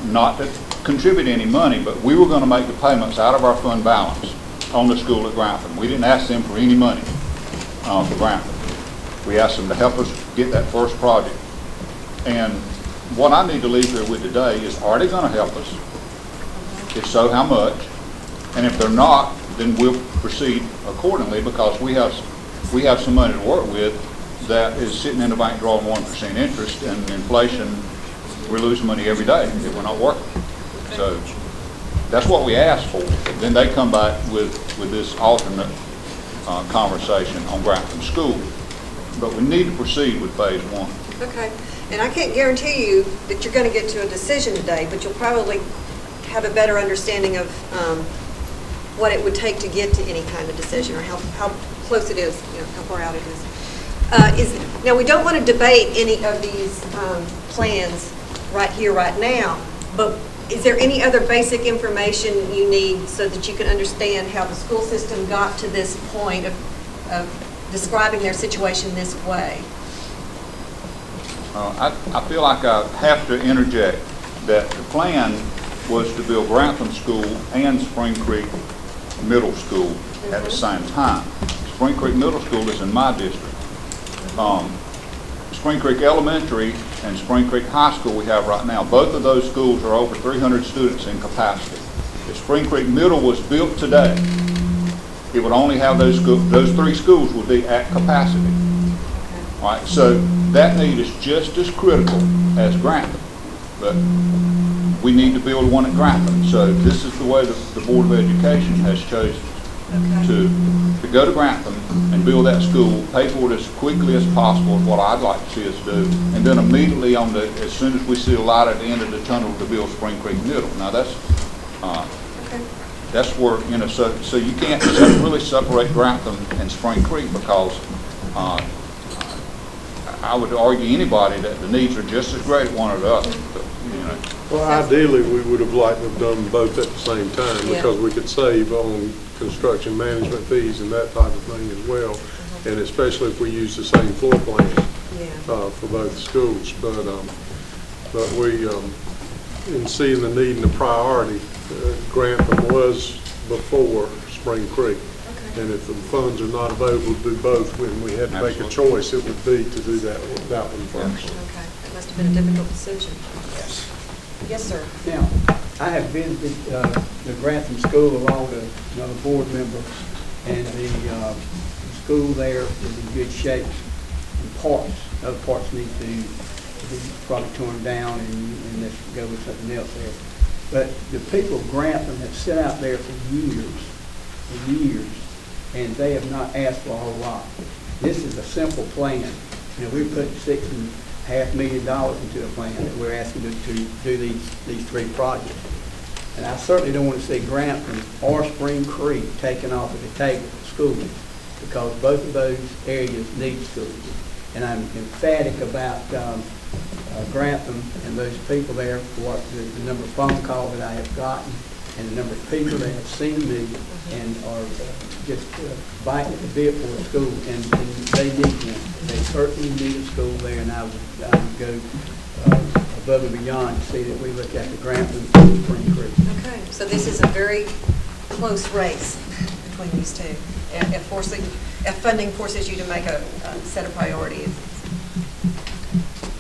Not to contribute any money, but we were going to make the payments out of our fund balance on the school at Grantham. We didn't ask them for any money for Grantham. We asked them to help us get that first project. And what I need to leave here with today is, are they going to help us? If so, how much? And if they're not, then we'll proceed accordingly, because we have some money to work with that is sitting in the bank drawing 1% interest, and inflation, we're losing money every day if we're not working. So that's what we asked for. Then they come back with this alternate conversation on Grantham School. But we need to proceed with phase one. Okay. And I can't guarantee you that you're going to get to a decision today, but you'll probably have a better understanding of what it would take to get to any kind of decision, or how close it is, how far out it is. Now, we don't want to debate any of these plans right here, right now, but is there any other basic information you need so that you can understand how the school system got to this point of describing their situation this way? I feel like I have to interject that the plan was to build Grantham School and Spring Creek Middle School at the same time. Spring Creek Middle School is in my district. Spring Creek Elementary and Spring Creek High School we have right now, both of those schools are over 300 students in capacity. If Spring Creek Middle was built today, it would only have those three schools would be at capacity. All right, so that need is just as critical as Grantham, but we need to build one at Grantham. So this is the way the Board of Education has chosen to go to Grantham and build that school, pay for it as quickly as possible, is what I'd like to see us do, and then immediately as soon as we see a light at the end of the tunnel, to build Spring Creek Middle. Now that's where, so you can't really separate Grantham and Spring Creek, because I would argue anybody that the needs are just as great at one or the other. Well, ideally, we would have liked to have done both at the same time, because we could save on construction management fees and that type of thing as well, and especially if we use the same floor plan for both schools. But we, in seeing the need and the priority, Grantham was before Spring Creek. And if the funds are not available to do both, when we had to make a choice, it would be to do that one first. Okay. That must have been a difficult decision. Yes. Yes, sir. Now, I have visited the Grantham School along with another board member, and the school there is in good shape. Other parts need to be probably torn down, and let's go with something else there. But the people of Grantham have sat out there for years, and they have not asked for a whole lot. This is a simple plan. We put $6.5 million into a plan that we're asking to do these three projects. And I certainly don't want to see Grantham or Spring Creek taken off of the table for schools, because both of those areas need schools. And I'm emphatic about Grantham and those people there for what the number of phone calls that I have gotten and the number of people that have seen me and are just biting at the bit for a school, and they need one. They certainly need a school there, and I would go above and beyond to see that we look at the Grantham and Spring Creek. Okay, so this is a very close race between these two. If funding forces you to make a set of priorities,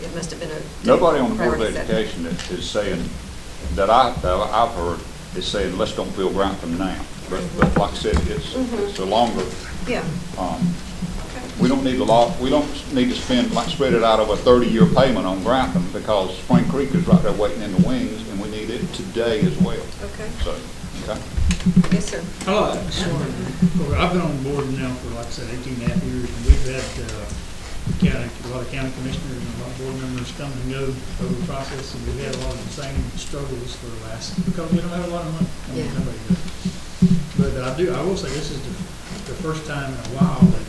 it must have been a Nobody on the Board of priority set. Education that is saying, that I've heard, is saying, let's don't build Grantham now. But like I said, it's a longer, Yeah. we don't need we don't need to spend, spread it out over a 30-year payment on Grantham, because Spring Creek is right there waiting in the wings, and we need it today as well. Okay. So, okay. Yes, sir. I've been on the board now for, like I said, 18 and a half years, and we've had a lot of county commissioners and a lot of board members come and go over the process, and we've had a lot of the same struggles for the last, because we don't have a lot of money. Yeah. Nobody does. But I will say this is the first time in a while that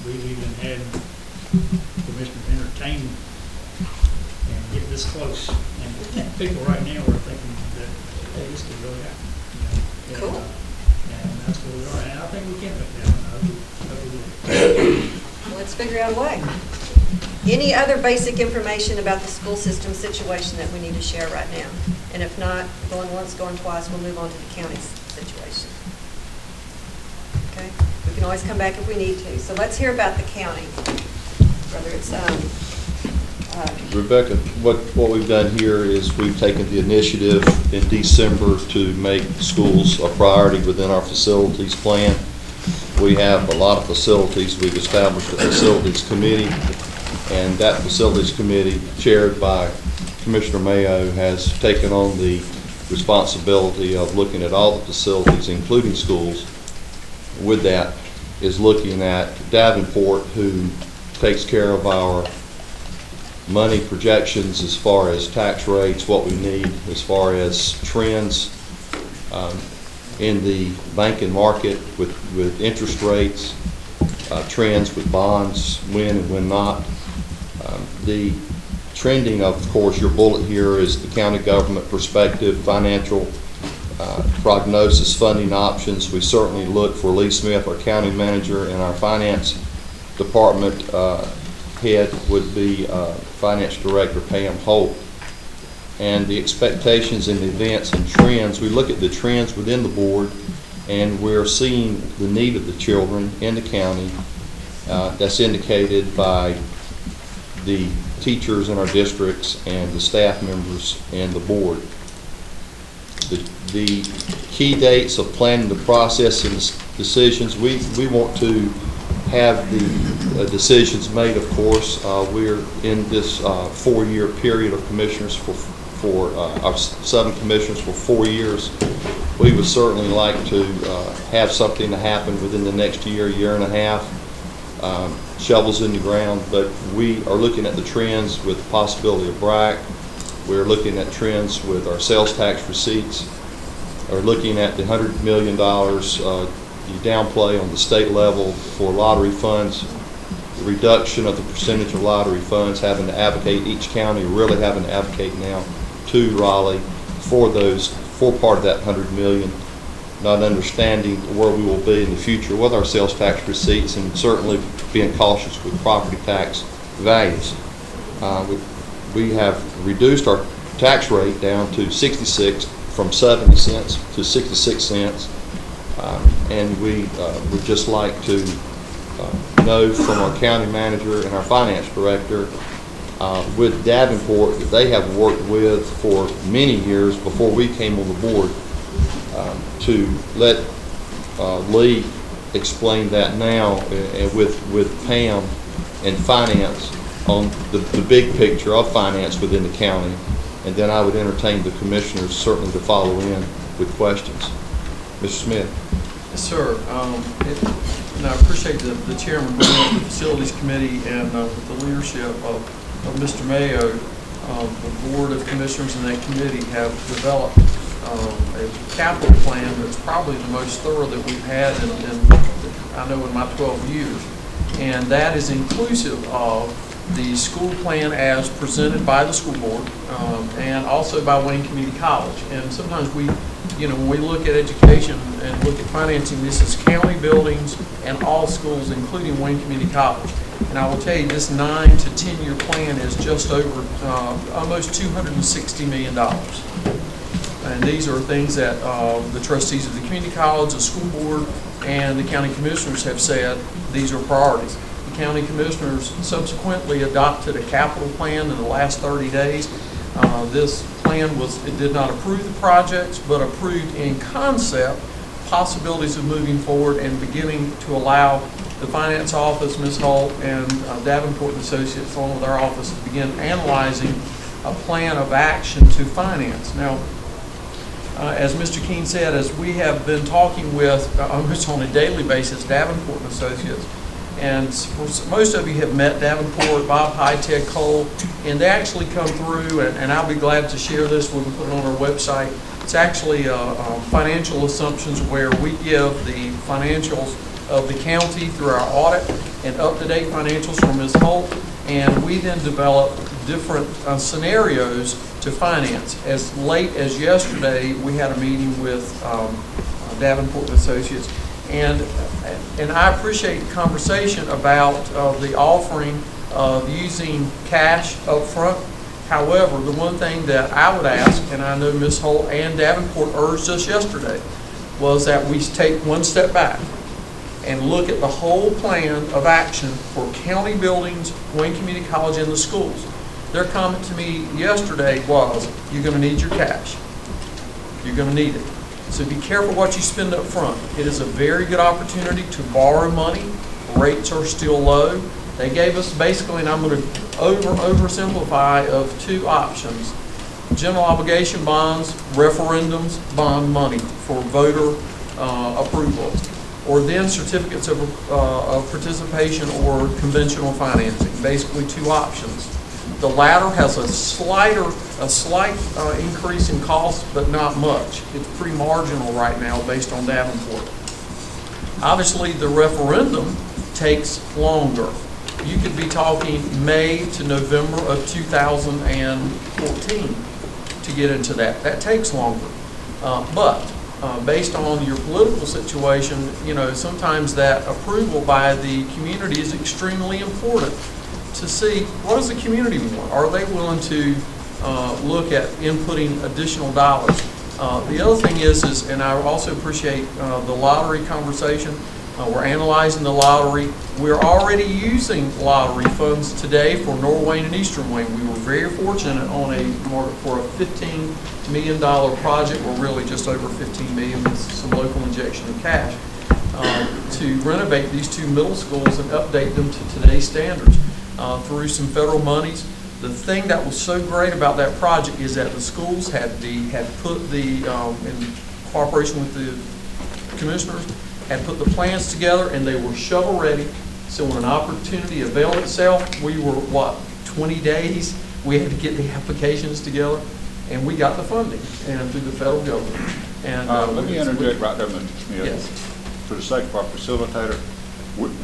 we've even had commissioners entertain and get this close. And people right now are thinking that, hey, this could really happen. You know? Cool. And that's where we are. And I think we can make that one. I hope we will. Let's figure out a way. Any other basic information about the school system situation that we need to share right now? And if not, going once, going twice, we'll move on to the county's situation. Okay? We can always come back if we need to. So let's hear about the county. Whether it's Rebecca, what we've done here is we've taken the initiative in December to make schools a priority within our facilities plan. We have a lot of facilities. We've established a facilities committee, and that facilities committee, chaired by Commissioner Mayo, has taken on the responsibility of looking at all the facilities, including schools. With that is looking at Davenport, who takes care of our money projections as far as tax rates, what we need as far as trends in the banking market with interest rates, trends with bonds, when and when not. The trending of course, your bullet here is the county government perspective, financial prognosis, funding options. We certainly look for Lee Smith, our county manager, and our finance department head would be Finance Director Pam Holt. And the expectations and the events and trends, we look at the trends within the board, and we're seeing the need of the children in the county. That's indicated by the teachers in our districts and the staff members and the board. The key dates of planning the process and decisions, we want to have the decisions made, of course. We're in this 4-year period of commissioners for our 7 commissioners for 4 years. We would certainly like to have something to happen within the next year and a half, shovels in the ground, but we are looking at the trends with the possibility of BRAC. We're looking at trends with our sales tax receipts. We're looking at the $100 million the downplay on the state level for lottery funds, the reduction of the percentage of lottery funds, having to advocate, each county really having to advocate now to Raleigh for part of that $100 million, not understanding where we will be in the future with our sales tax receipts, and certainly being cautious with property tax values. We have reduced our tax rate down to 66 from 70 cents to 66 cents. And we would just like to know from our county manager and our finance director with Davenport that they have worked with for many years before we came on the board to let Lee explain that now with Pam and finance on the big picture of finance within the county. And then I would entertain the commissioners certainly to follow in with questions. Mr. Smith. Yes, sir. And I appreciate the chairman bringing up the facilities committee, and with the leadership of Mr. Mayo, the board of commissioners and that committee have developed a capital plan that's probably the most thorough that we've had in I know in my 12 years. And that is inclusive of the school plan as presented by the school board, and also by Wayne Community College. And sometimes when we look at education and look at financing, this is county buildings and all schools, including Wayne Community College. And I will tell you, this 9 to 10 year plan is just over almost $260 million. And these are things that the trustees of the community college, the school board, and the county commissioners have said these are priorities. The county commissioners subsequently adopted a capital plan in the last 30 days. This plan it did not approve the projects, but approved in concept possibilities of moving forward and beginning to allow the finance office, Ms. Holt, and Davenport and Associates, along with our office, to begin analyzing a plan of action to finance. Now, as Mr. Keene said, as we have been talking with almost on a daily basis, Davenport and Associates, and most of you have met Davenport, Bob High, Ted Cole, and they actually come through, and I'll be glad to share this. We can put it on our website. It's actually financial assumptions where we give the financials of the county through our audit and up-to-date financials from Ms. Holt, and we then develop different scenarios to finance. As late as yesterday, we had a meeting with Davenport and Associates, and I appreciate the conversation about the offering of using cash up front. However, the one thing that I would ask, and I know Ms. Holt and Davenport urged us yesterday, was that we take one step back and look at the whole plan of action for county buildings, Wayne Community College, and the schools. Their comment to me yesterday was, you're going to need your cash. You're going to need it. So be careful what you spend up front. It is a very good opportunity to borrow money. Rates are still low. They gave us basically, and I'm going to oversimplify, of two options: general obligation bonds, referendums, bond money for voter approval, or then certificates of participation or conventional financing. Basically, two options. The latter has a slight increase in cost, but not much. It's pretty marginal right now based on Davenport. Obviously, the referendum takes longer. You could be talking May to November of 2014 to get into that. That takes longer. But based on your political situation, sometimes that approval by the community is extremely important to see what does the community want. Are they willing to look at inputting additional dollars? The other thing is, and I also appreciate the lottery conversation. We're analyzing the lottery. We're already using lottery funds today for North Wayne and Eastern Wayne. We were very fortunate for a $15 million project, or really just over $15 million with some local injection of cash, to renovate these two middle schools and update them to today's standards through some federal monies. The thing that was so great about that project is that the schools had put in cooperation with the commissioners, had put the plans together, and they were shovel ready. So when an opportunity availed itself, we were, 20 days, we had to get the applications together, and we got the funding and through the federal government. And let me interject right there, Mr. Smith. Yes. For the sake of our facilitator,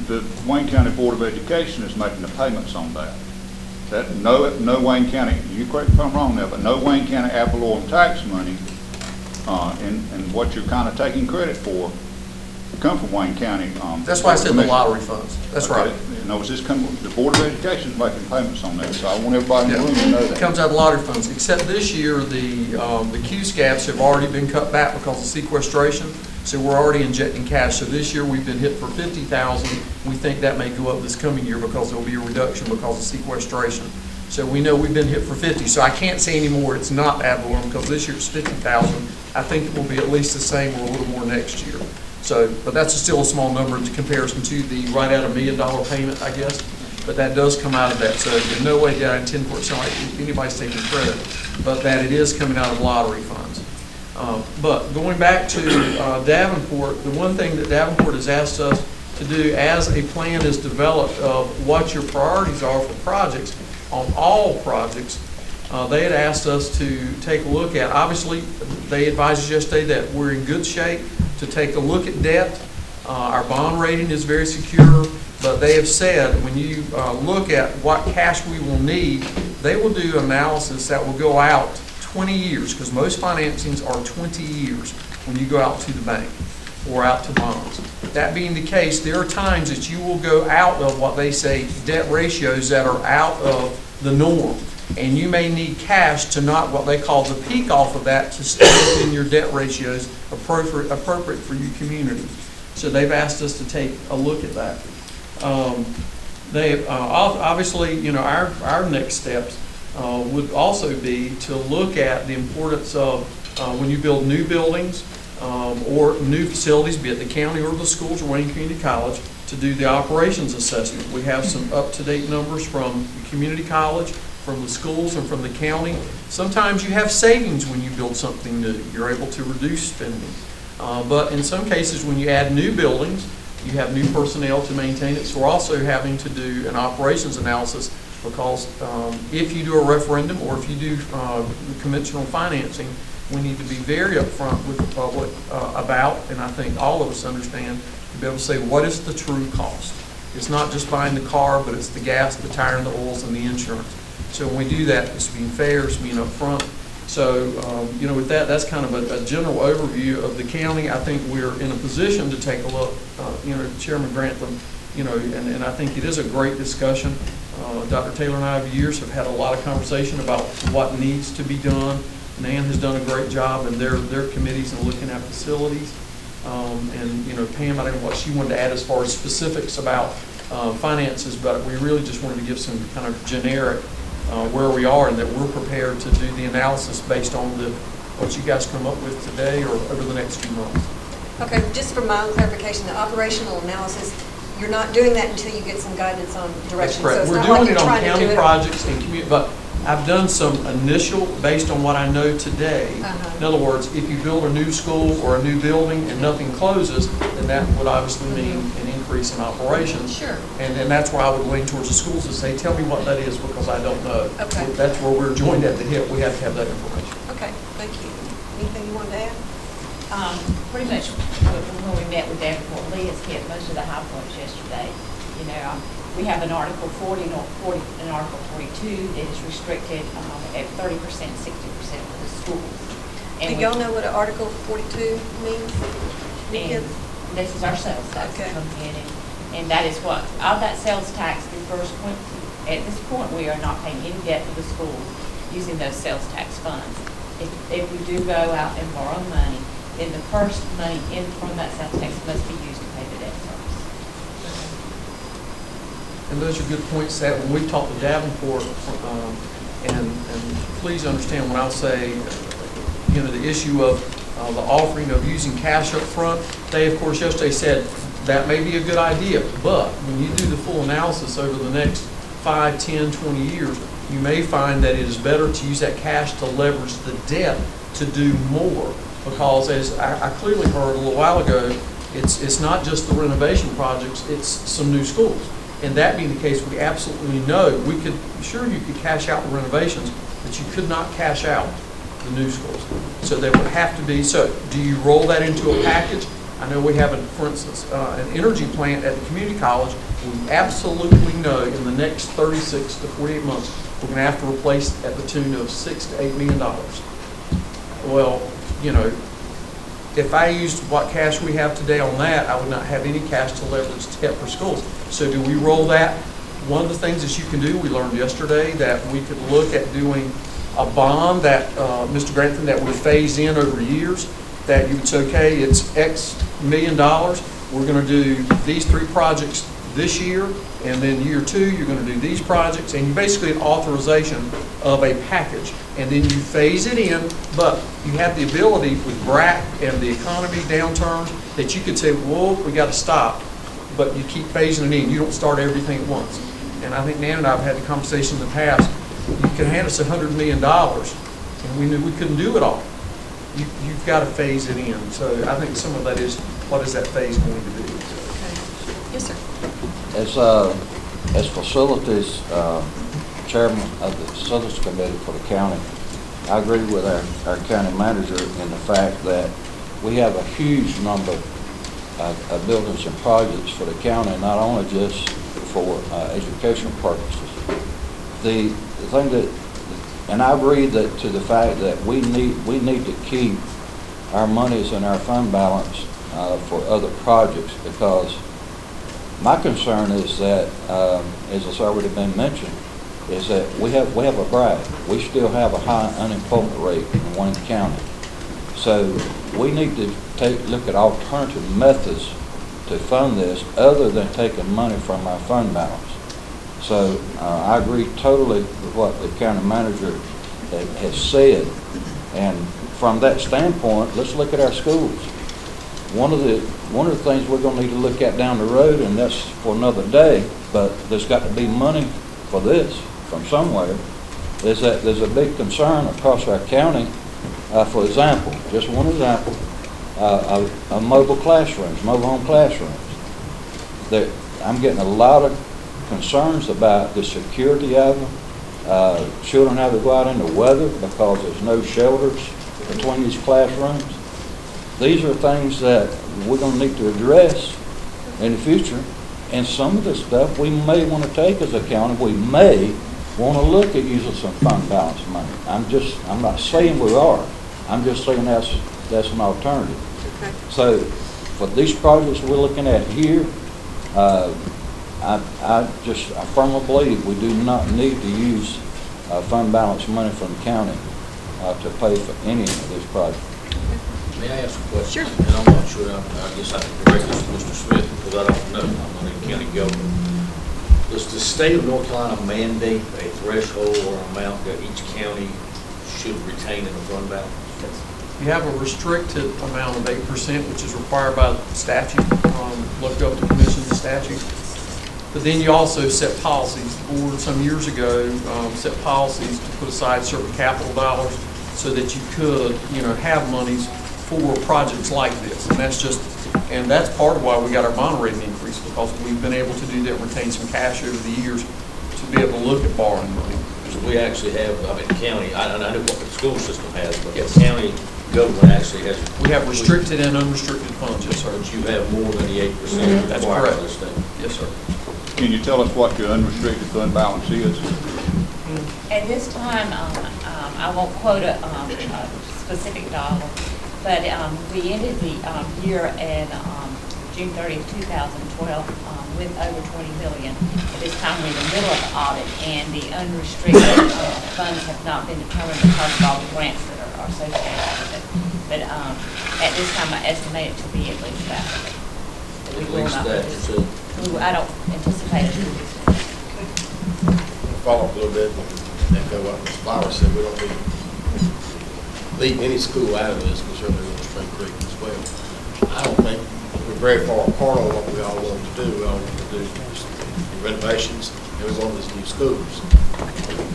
the Wayne County Board of Education is making the payments on that. That no Wayne County, you correct me if I'm wrong there, but no Wayne County ad valorem tax money, and what you're kind of taking credit for, come from Wayne County. That's why I said the lottery funds. That's okay. right. No, the Board of Education is making payments on that, so I want everybody in the room to know that. It comes out of lottery funds, except this year the Q-SCAPs have already been cut back because of sequestration, so we're already injecting cash. So this year we've been hit for $50,000. We think that may go up this coming year because there will be a reduction because of sequestration. So we know we've been hit for 50. So I can't say anymore it's not ad valorem because this year it's 50,000. I think it will be at least the same or a little more next year. So, but that's still a small number in comparison to the right at $1 million payment, I guess. But that does come out of that. So in no way did I intend for it to sound like anybody's taking credit, but that it is coming out of lottery funds. But going back to Davenport, the one thing that Davenport has asked us to do as a plan is developed of what your priorities are for projects on all projects. They had asked us to take a look at, obviously, they advised us yesterday that we're in good shape to take a look at debt. Our bond rating is very secure, but they have said when you look at what cash we will need, they will do analysis that will go out 20 years, because most financings are 20 years when you go out to the bank or out to bonds. That being the case, there are times that you will go out of what they say debt ratios that are out of the norm. And you may need cash to knock what they call the peak off of that to stay within your debt ratios appropriate for your community. So they've asked us to take a look at that. Obviously, our next steps would also be to look at the importance of when you build new buildings or new facilities, be it the county or the schools or Wayne Community College, to do the operations assessment. We have some up-to-date numbers from the community college, from the schools, and from the county. Sometimes you have savings when you build something new. You're able to reduce spending. But in some cases, when you add new buildings, you have new personnel to maintain it. So we're also having to do an operations analysis, because if you do a referendum or if you do conventional financing, we need to be very upfront with the public about, and I think all of us understand, to be able to say what is the true cost. It's not just buying the car, but it's the gas, the tire, and the oils, and the insurance. So when we do that, it's being fair, it's being upfront. So, with that, that's kind of a general overview of the county. I think we're in a position to take a look, Chairman Grantham, and I think it is a great discussion. Dr. Taylor and I, over years, have had a lot of conversation about what needs to be done. Nan has done a great job in their committees in looking at facilities. Pam, I don't know what she wanted to add as far as specifics about finances, but we really just wanted to give some kind of generic where we are, and that we're prepared to do the analysis based on what you guys come up with today or over the next few months. Okay, just for my own clarification, the operational analysis, you're not doing that until you get some guidance on direction. That's correct. So We're doing it on county projects and community, but I've done some initial based on what I know today. In other words, if you build a new school or a new building and nothing closes, then that would obviously mean an increase in operations. Sure. And then that's where I would lean towards the schools to say, tell me what that is, because I don't know. Okay. That's where we're joined at the hip. We have to have that information. Okay, thank you. Anything you wanted to add? Pretty much when we met with Davenport Lee, has hit most of the high points yesterday. We have an Article 40 and Article 42 that is restricted at 30%, 60% for the schools. Do y'all know what an Article 42 means? And this is our sales tax that comes in, and that is what, of that sales tax, at this point, we are not paying any debt to the schools using those sales tax funds. If we do go out and borrow money, then the first money in from that sales tax must be used to pay the debt service. And those are good points that when we talk to Davenport, and please understand when I'll say, the issue of the offering of using cash up front, they of course yesterday said that may be a good idea, but when you do the full analysis over the next 5, 10, 20 years, you may find that it is better to use that cash to leverage the debt to do more, because as I clearly heard a little while ago, it's not just the renovation projects, it's some new schools. And that being the case, we absolutely know you could cash out the renovations, but you could not cash out the new schools. So there would have to be, so do you roll that into a package? I know we have, for instance, an energy plant at the community college. We absolutely know in the next 36 to 48 months, we're going to have to replace at the tune of $6 to $8 million. Well, if I used what cash we have today on that, I would not have any cash to leverage debt for schools. So do we roll that? One of the things that you can do, we learned yesterday that we could look at doing a bond that, Mr. Grantham, that would phase in over years, that you would say, okay, it's X $1 million. We're going to do these 3 projects this year, and then year 2, you're going to do these projects, and you basically an authorization of a package. And then you phase it in, but you have the ability with BRAC and the economy downturns that you could say, whoa, we got to stop, but you keep phasing it in. You don't start everything at once. And I think Nan and I have had the conversation in the past. You can hand us $100 million, and we knew we couldn't do it all. You've got to phase it in. So I think some of that is, what is that phase going to be? Okay. Yes, sir. As facilities chairman of the facilities committee for the county, I agree with our county manager in the fact that we have a huge number building some projects for the county, not only just for educational purposes. The thing that, and I agree that to the fact that we need to keep our monies in our fund balance for other projects, because my concern is that, as it's already been mentioned, is that we have a brag. We still have a high unemployment rate in Wayne County. So we need to look at alternative methods to fund this other than taking money from our fund balance. So I agree totally with what the county manager has said. And from that standpoint, let's look at our schools. One of the things we're going to need to look at down the road, and that's for another day, but there's got to be money for this from somewhere, is that there's a big concern across our county. For example, just one example, of mobile classrooms, mobile home classrooms. I'm getting a lot of concerns about the security of them. Children have to go out in the weather because there's no shelters between these classrooms. These are things that we're going to need to address in the future. And some of the stuff we may want to take as a county, we may want to look at using some fund balance money. I'm not saying we are. I'm just saying that's an alternative. Okay. So for these projects we're looking at here, I firmly believe we do not need to use fund balance money from the county to pay for any of these projects. May I ask a question? Sure. And I'm not sure, I guess I can direct this to Mr. Smith, because I don't know, I'm not in county government. Does the state of North Carolina mandate a threshold or amount that each county should retain in the fund balance? You have a restricted amount of 8%, which is required by statute. Looked up the commission, the statute. But then you also set policies. The board some years ago set policies to put aside certain capital dollars so that you could, have monies for projects like this. And that's part of why we got our bond rating increase, because we've been able to do that, retain some cash over the years to be able to look at borrowing money. So we actually have, the county, I know what the school system has, but the county government actually has. We have restricted and unrestricted funds, yes, sir. But you have more than the 8% That's required correct. by the state. Yes, sir. Can you tell us what your unrestricted fund balance is? At this time, I won't quote a specific dollar, but we ended the year in June 30th, 2012 with over $20 million. At this time, we're in the middle of the audit, and the unrestricted funds have not been determined because of all the grants that are associated with it. But at this time, I estimate it to be at least that. At least that, so. I don't anticipate it to be. Follow up a little bit and echo what Ms. Flowers said. We don't need to leave any school out of this. We certainly want Spring Creek as well. I don't think we're very far apart on what we all want to do. We all want to do renovations, and we want these new schools.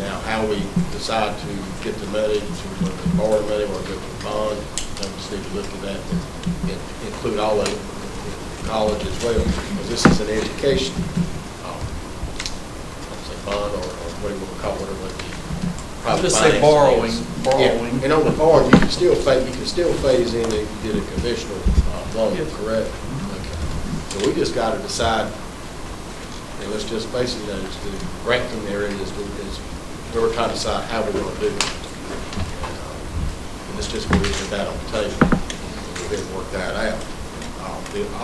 Now, how we decide to get the money, to borrow the money or go to the bond, we just need to look at that and include all of it. College as well, because this is an education, say bond or what do you want to call it, I'll just say borrowing. Yeah. And on the borrowing, you can still phase in and get a conditional loan, Yes. correct? Okay. So we just got to decide, and let's just basically know the ranking there is where we're trying to decide how we're going to do it. And let's just put that on the table and we'll work that out.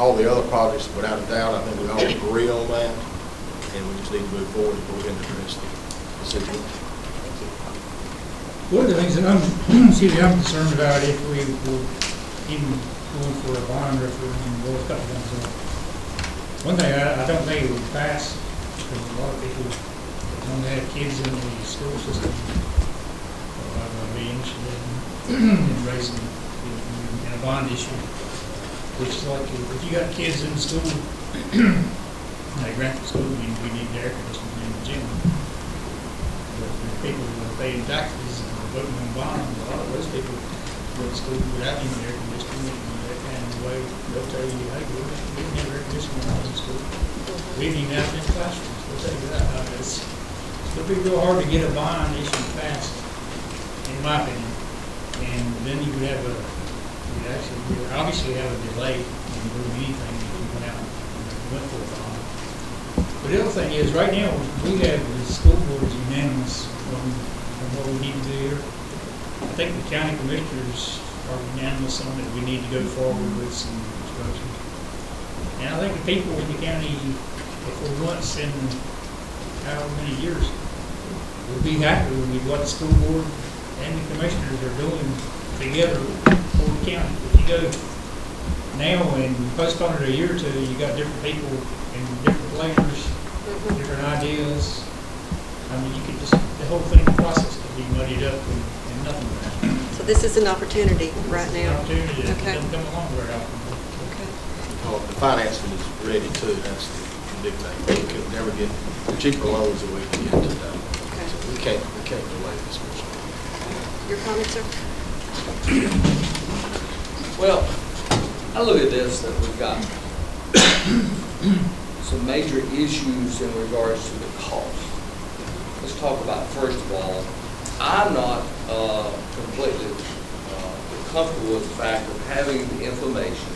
All the other projects, without a doubt, I think we all agree on that, and we just need to move forward and go into the rest of the situation. One of the things that I'm concerned about if we were even going for a bond referendum, those couple of things. One thing I don't think it would pass, because a lot of people don't have kids in the school system. I'm going to be interested in raising in a bond issue. Which is like, if you got kids in school, they grant the school, we need air conditioning in the gym. But the people who are paying taxes and voting on bonds, a lot of those people go to school without any air conditioning, and that kind of way, they'll tell you, hey, we didn't have air conditioning when I was in school. We didn't even have it in classrooms, they'll tell you that. It'll be real hard to get a bond issue passed, in my opinion. And then you would have obviously have a delay in approve anything that you went out and went for it on. But the other thing is, right now, we have the school board is unanimous on what we need to do here. I think the county commissioners are unanimous on that we need to go forward with some construction. And I think the people in the county, if for once in however many years, will be happy with what the school board and the commissioners are doing together for the county. If you go now and postpone it a year or two, you got different people and different flavors, different ideas. I mean, you could just, the whole thing, the process could be muddied up and nothing would happen. So this is an opportunity right now. An opportunity that Okay. doesn't come along very often. Okay. Oh, the financing is ready too, that's the big thing. We could never get cheaper loans than we can get today. Okay. So we can't delay this much. Your comments, sir? Well, I look at this, that we've got some major issues in regards to the cost. Let's talk about, first of all, I'm not completely comfortable with the fact of having the information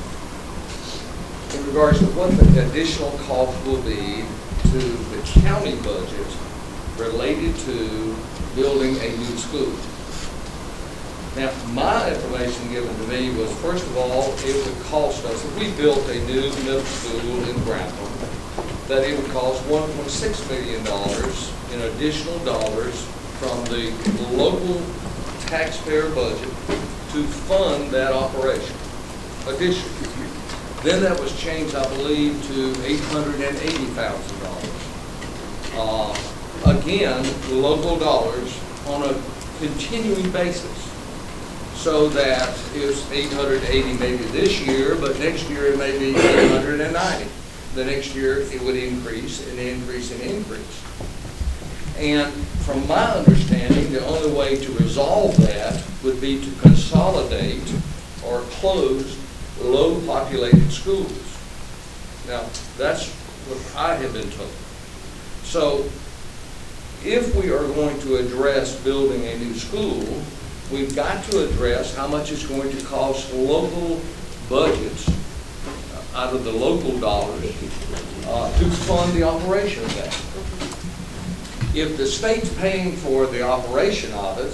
in regards to what the additional cost will be to the county budget related to building a new school. Now, my information given to me was, first of all, it would cost us, if we built a new middle school in Grantham, that it would cost $1.6 million in additional dollars from the local taxpayer budget to fund that operation. Additionally, then that was changed, I believe, to $880,000. Again, local dollars on a continuing basis. So that it's 880 maybe this year, but next year it may be 890. The next year it would increase and increase and increase. And from my understanding, the only way to resolve that would be to consolidate or close low populated schools. Now, that's what I have been told. So if we are going to address building a new school, we've got to address how much it's going to cost local budgets out of the local dollars to fund the operation of that. If the state's paying for the operation of it,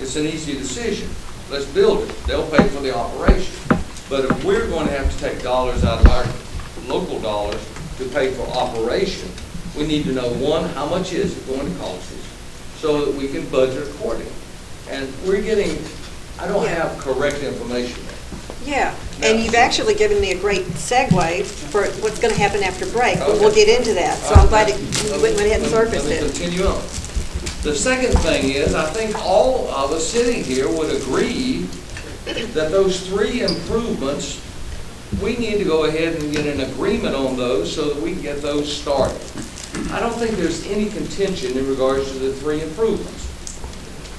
it's an easy decision. Let's build it. They'll pay for the operation. But if we're going to have to take dollars out of our local dollars to pay for operation, we need to know, one, how much is it going to cost us so that we can budget accordingly. And we're getting, I don't have correct information there. Yeah, and you've actually given me a great segue for what's going to happen after break, but we'll get into that. So I'm glad that you went ahead and surfaced it. Let me continue on. The second thing is, I think all of us sitting here would agree that those three improvements, we need to go ahead and get an agreement on those so that we can get those started. I don't think there's any contention in regards to the three improvements.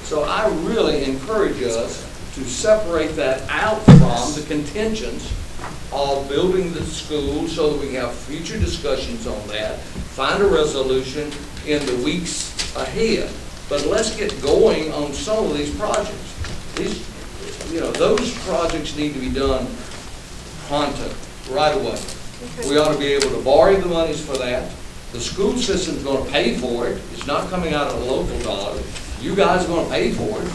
So I really encourage us to separate that out from the contentions of building the school so that we can have future discussions on that, find a resolution in the weeks ahead. But let's get going on some of these projects. These, those projects need to be done pronto, right away. Okay. We ought to be able to borrow the monies for that. The school system's going to pay for it. It's not coming out of the local dollar. You guys are going to pay for it.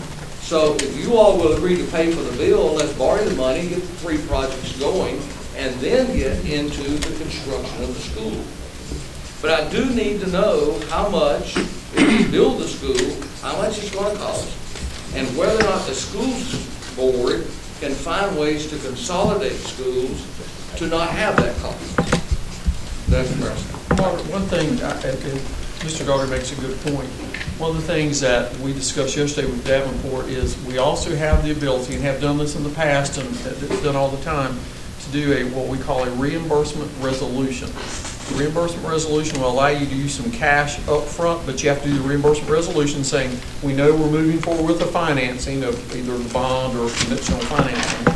So if you all will agree to pay for the bill, let's borrow the money, get the three projects going, and then get into the construction of the school. But I do need to know how much, if we build the school, how much it's going to cost, and whether or not the schools board can find ways to consolidate schools to not have that cost. That's the first thing. Robert, one thing, and Mr. Daugherty makes a good point. One of the things that we discussed yesterday with Davenport is we also have the ability, and have done this in the past, and it's done all the time, to do what we call a reimbursement resolution. The reimbursement resolution will allow you to use some cash up front, but you have to do the reimbursement resolution saying, we know we're moving forward with the financing of either the bond or conventional financing.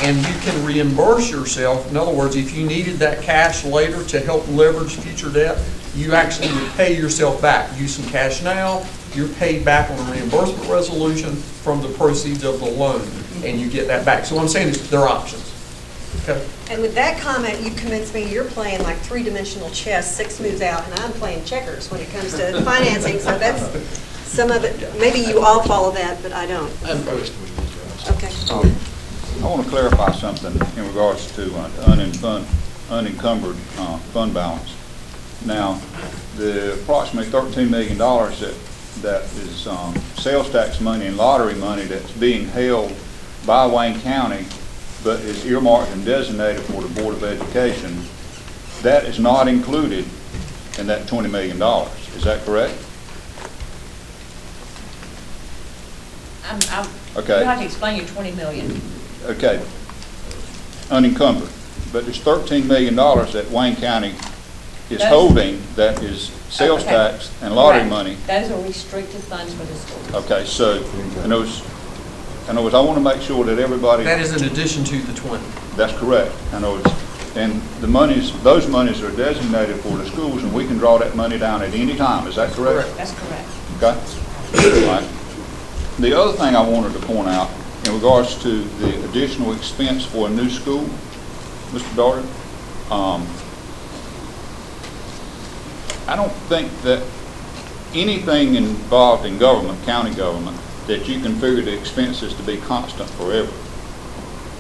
And you can reimburse yourself. In other words, if you needed that cash later to help leverage future debt, you actually would pay yourself back. Use some cash now, you're paid back on a reimbursement resolution from the proceeds of the loan, and you get that back. So what I'm saying is there are options. Okay. And with that comment, you convinced me you're playing like three-dimensional chess, 6 moves out, and I'm playing checkers when it comes to financing, so that's some of it. Maybe you all follow that, but I don't. I'm first. Okay. I want to clarify something in regards to unencumbered fund balance. Now, the approximately $13 million that is sales tax money and lottery money that's being held by Wayne County but is earmarked and designated for the Board of Education, that is not included in that $20 million. Is that correct? Okay. You have to explain your 20 million. Okay. Unencumbered. But there's $13 million that Wayne County is holding that is sales tax and lottery money. Those are restricted funds for the school. Okay, so in other words, I want to make sure that everybody. That is in addition to the 20. That's correct. And the those monies are designated for the schools, and we can draw that money down at any time. Is that correct? That's correct. Okay. All right. The other thing I wanted to point out in regards to the additional expense for a new school, Mr. Darter, I don't think that anything involved in government, county government, that you can figure the expenses to be constant forever.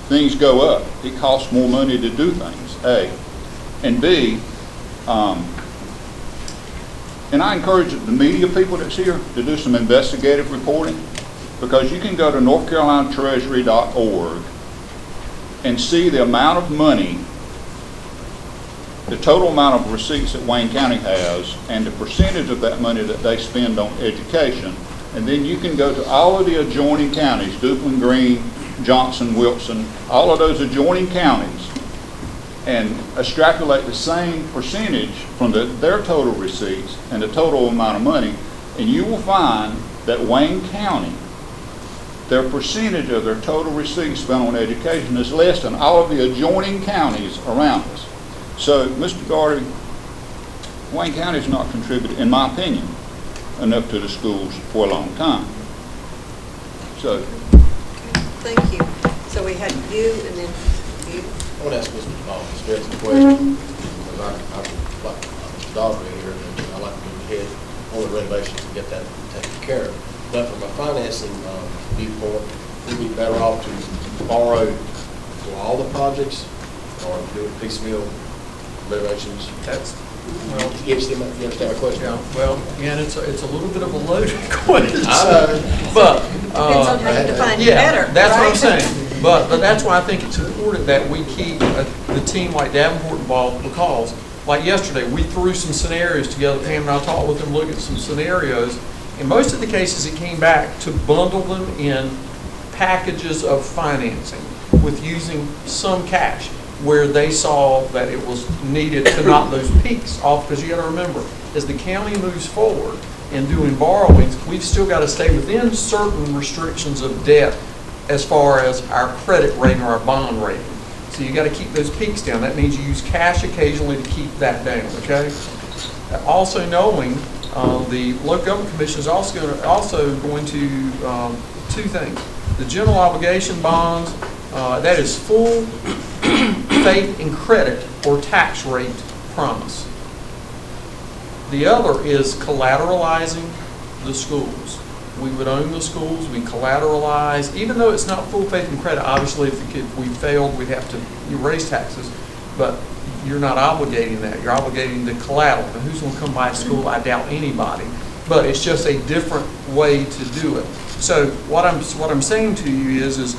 Things go up. It costs more money to do things, A. And B, and I encourage the media people that's here to do some investigative reporting, because you can go to NorthCarolinaTreasury.org and see the amount of money, the total amount of receipts that Wayne County has, and the percentage of that money that they spend on education. And then you can go to all of the adjoining counties, Duplin, Greene, Johnson, Wilson, all of those adjoining counties, and extrapolate the same percentage from their total receipts and the total amount of money, and you will find that Wayne County, their percentage of their total receipts spent on education is less than all of the adjoining counties around us. So, Mr. Darty, Wayne County has not contributed, in my opinion, enough to the schools for a long time. So. Thank you. So we had you and then you. I want to ask Mr. Spence a question, because I like Mr. Dahlgren here, and I like to move ahead on the renovations and get that taken care of. But from a financing viewpoint, would we be better off to borrow for all the projects or do it piecemeal renovations? Well, you understand my question? Yeah. Well, again, it's a little bit of a loaded question. But depends on how you define it better. That's right? what I'm saying. But that's why I think it's important that we keep the team like Davenport involved, because like yesterday we threw some scenarios together. Pam and I talked with them, looked at some scenarios. In most of the cases, it came back to bundle them in packages of financing with using some cash, where they saw that it was needed to knock those peaks off. Because you got to remember, as the county moves forward in doing borrowings, we've still got to stay within certain restrictions of debt as far as our credit rating or our bond rating. So you got to keep those peaks down. That means you use cash occasionally to keep that down, okay? Also knowing the local government commission is also going to two things. The general obligation bonds, that is full faith and credit or tax rate promise. The other is collateralizing the schools. We would own the schools, we collateralize, even though it's not full faith and credit. Obviously, if we failed, we'd have to raise taxes, but you're not obligating that. You're obligating the collateral. Now, who's going to come by school? I doubt anybody, but it's just a different way to do it. So what I'm saying to you is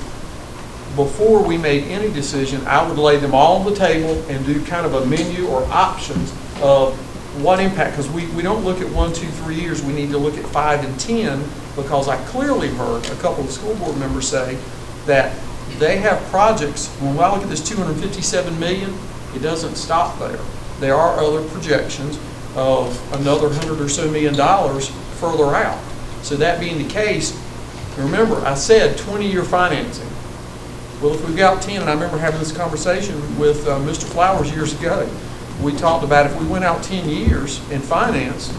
before we made any decision, I would lay them all on the table and do kind of a menu or options of what impact, because we don't look at 1, 2, 3 years. We need to look at 5 and 10, because I clearly heard a couple of school board members say that they have projects. When I look at this $257 million, it doesn't stop there. There are other projections of another $100 or so million further out. So that being the case, remember I said 20-year financing. Well, if we've got 10, and I remember having this conversation with Mr. Flowers years ago, we talked about if we went out 10 years in finance,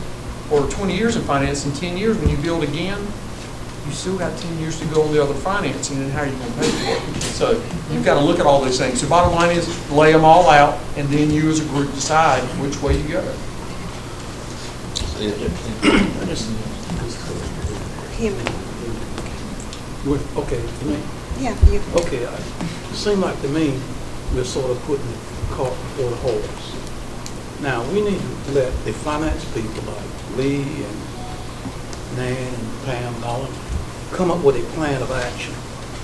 or 20 years in finance, in 10 years when you build again, you still got 10 years to go on the other financing, and how are you going to pay for it? So you've got to look at all these things. So bottom line is, lay them all out, and then you as a group decide which way you go. Him. Okay, to me? Yeah, you. Okay, it seemed like to me we're sort of putting the cart before the horse. Now, we need to let the finance people like Lee and Nan and Pam and all of them come up with a plan of action.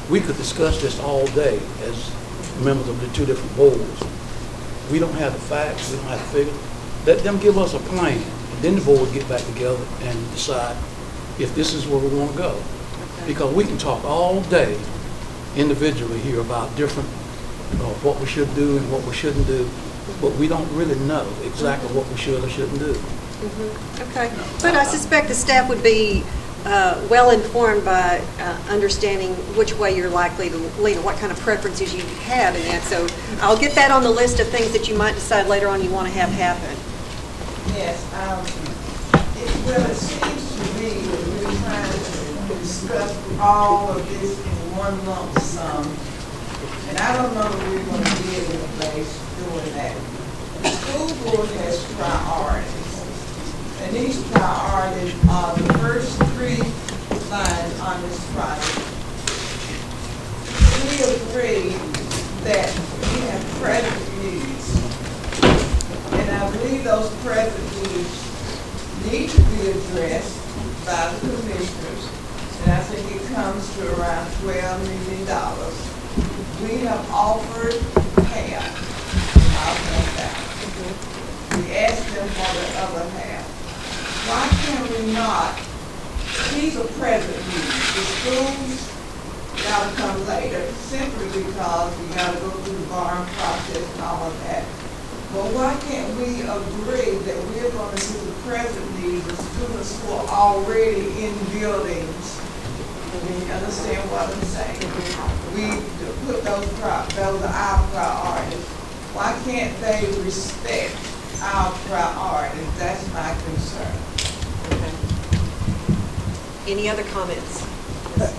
We could discuss this all day as members of the two different boards. We don't have the facts, we don't have the figures. Let them give us a plan, and then the board would get back together and decide if this is where we want to go. Because we can talk all day individually here about different, what we should do and what we shouldn't do, but we don't really know exactly what we should or shouldn't do. Okay, but I suspect the staff would be well informed by understanding which way you're likely to lean or what kind of preferences you have in that. So I'll get that on the list of things that you might decide later on you want to have happen. Yes, well, it seems to me that we're trying to discuss all of this in one lump sum, and I don't know if we're going to be able to place doing that. The school board has priorities, and these priorities are the first 3 lines on this project. We agree that we have present needs, and I believe those present needs need to be addressed by the commissioners, and I think it comes to around $12 million. We have offered half of that. We asked them for the other half. Why can we not? These are present needs. The schools gotta come later simply because we gotta go through the borrowing process and all of that. But why can't we agree that we're going to do the present needs of students who are already in buildings? You understand what I'm saying? We put those are our priorities. Why can't they respect our priorities? That's my concern. Okay. Any other comments?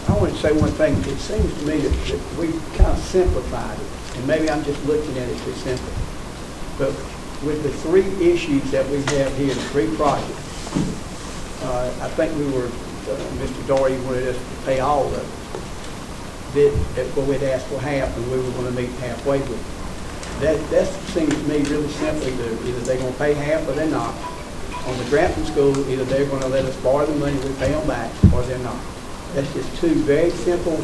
I want to say one thing. It seems to me that we kind of simplified it, and maybe I'm just looking at it too simple. But with the 3 issues that we have here, the 3 projects, I think we were, Mr. Doherty wanted us to pay all of it. But we'd asked for half, and we were going to meet halfway with it. That seems to me really simply to either they're going to pay half or they're not. On the Grantham School, either they're going to let us borrow the money, we pay them back, or they're not. That's just 2 very simple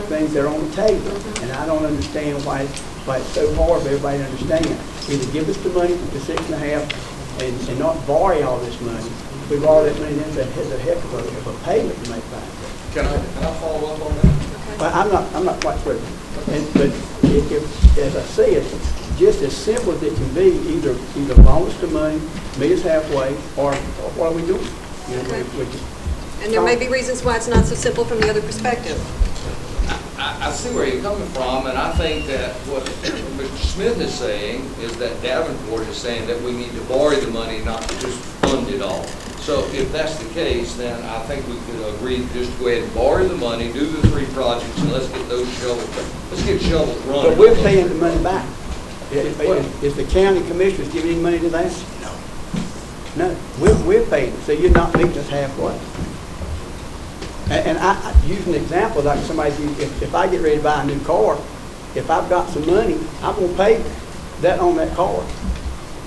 things that are on the table, and I don't understand why it's so hard for everybody to understand. Either give us the money, the 6.5, and not borrow all this money. If we borrow that money, then it's a heck of a payment to make back. Can I follow up on that? But I'm not quite through. But as I say, it's just as simple as it can be. Either loan us the money, meet us halfway, or what are we doing? You know, we just, And there may be reasons why it's not so simple from the other perspective. I see where you're coming from, and I think that what Mr. Smith is saying is that Davenport is saying that we need to borrow the money, not just fund it all. So if that's the case, then I think we could agree to just go ahead and borrow the money, do the 3 projects, and let's get those shovels running. but we're paying the money back. Is the county commissioners giving any money to that? No. We're paying. So you're not meeting us halfway. And I use an example like somebody, if I get ready to buy a new car, if I've got some money, I'm going to pay that on that car.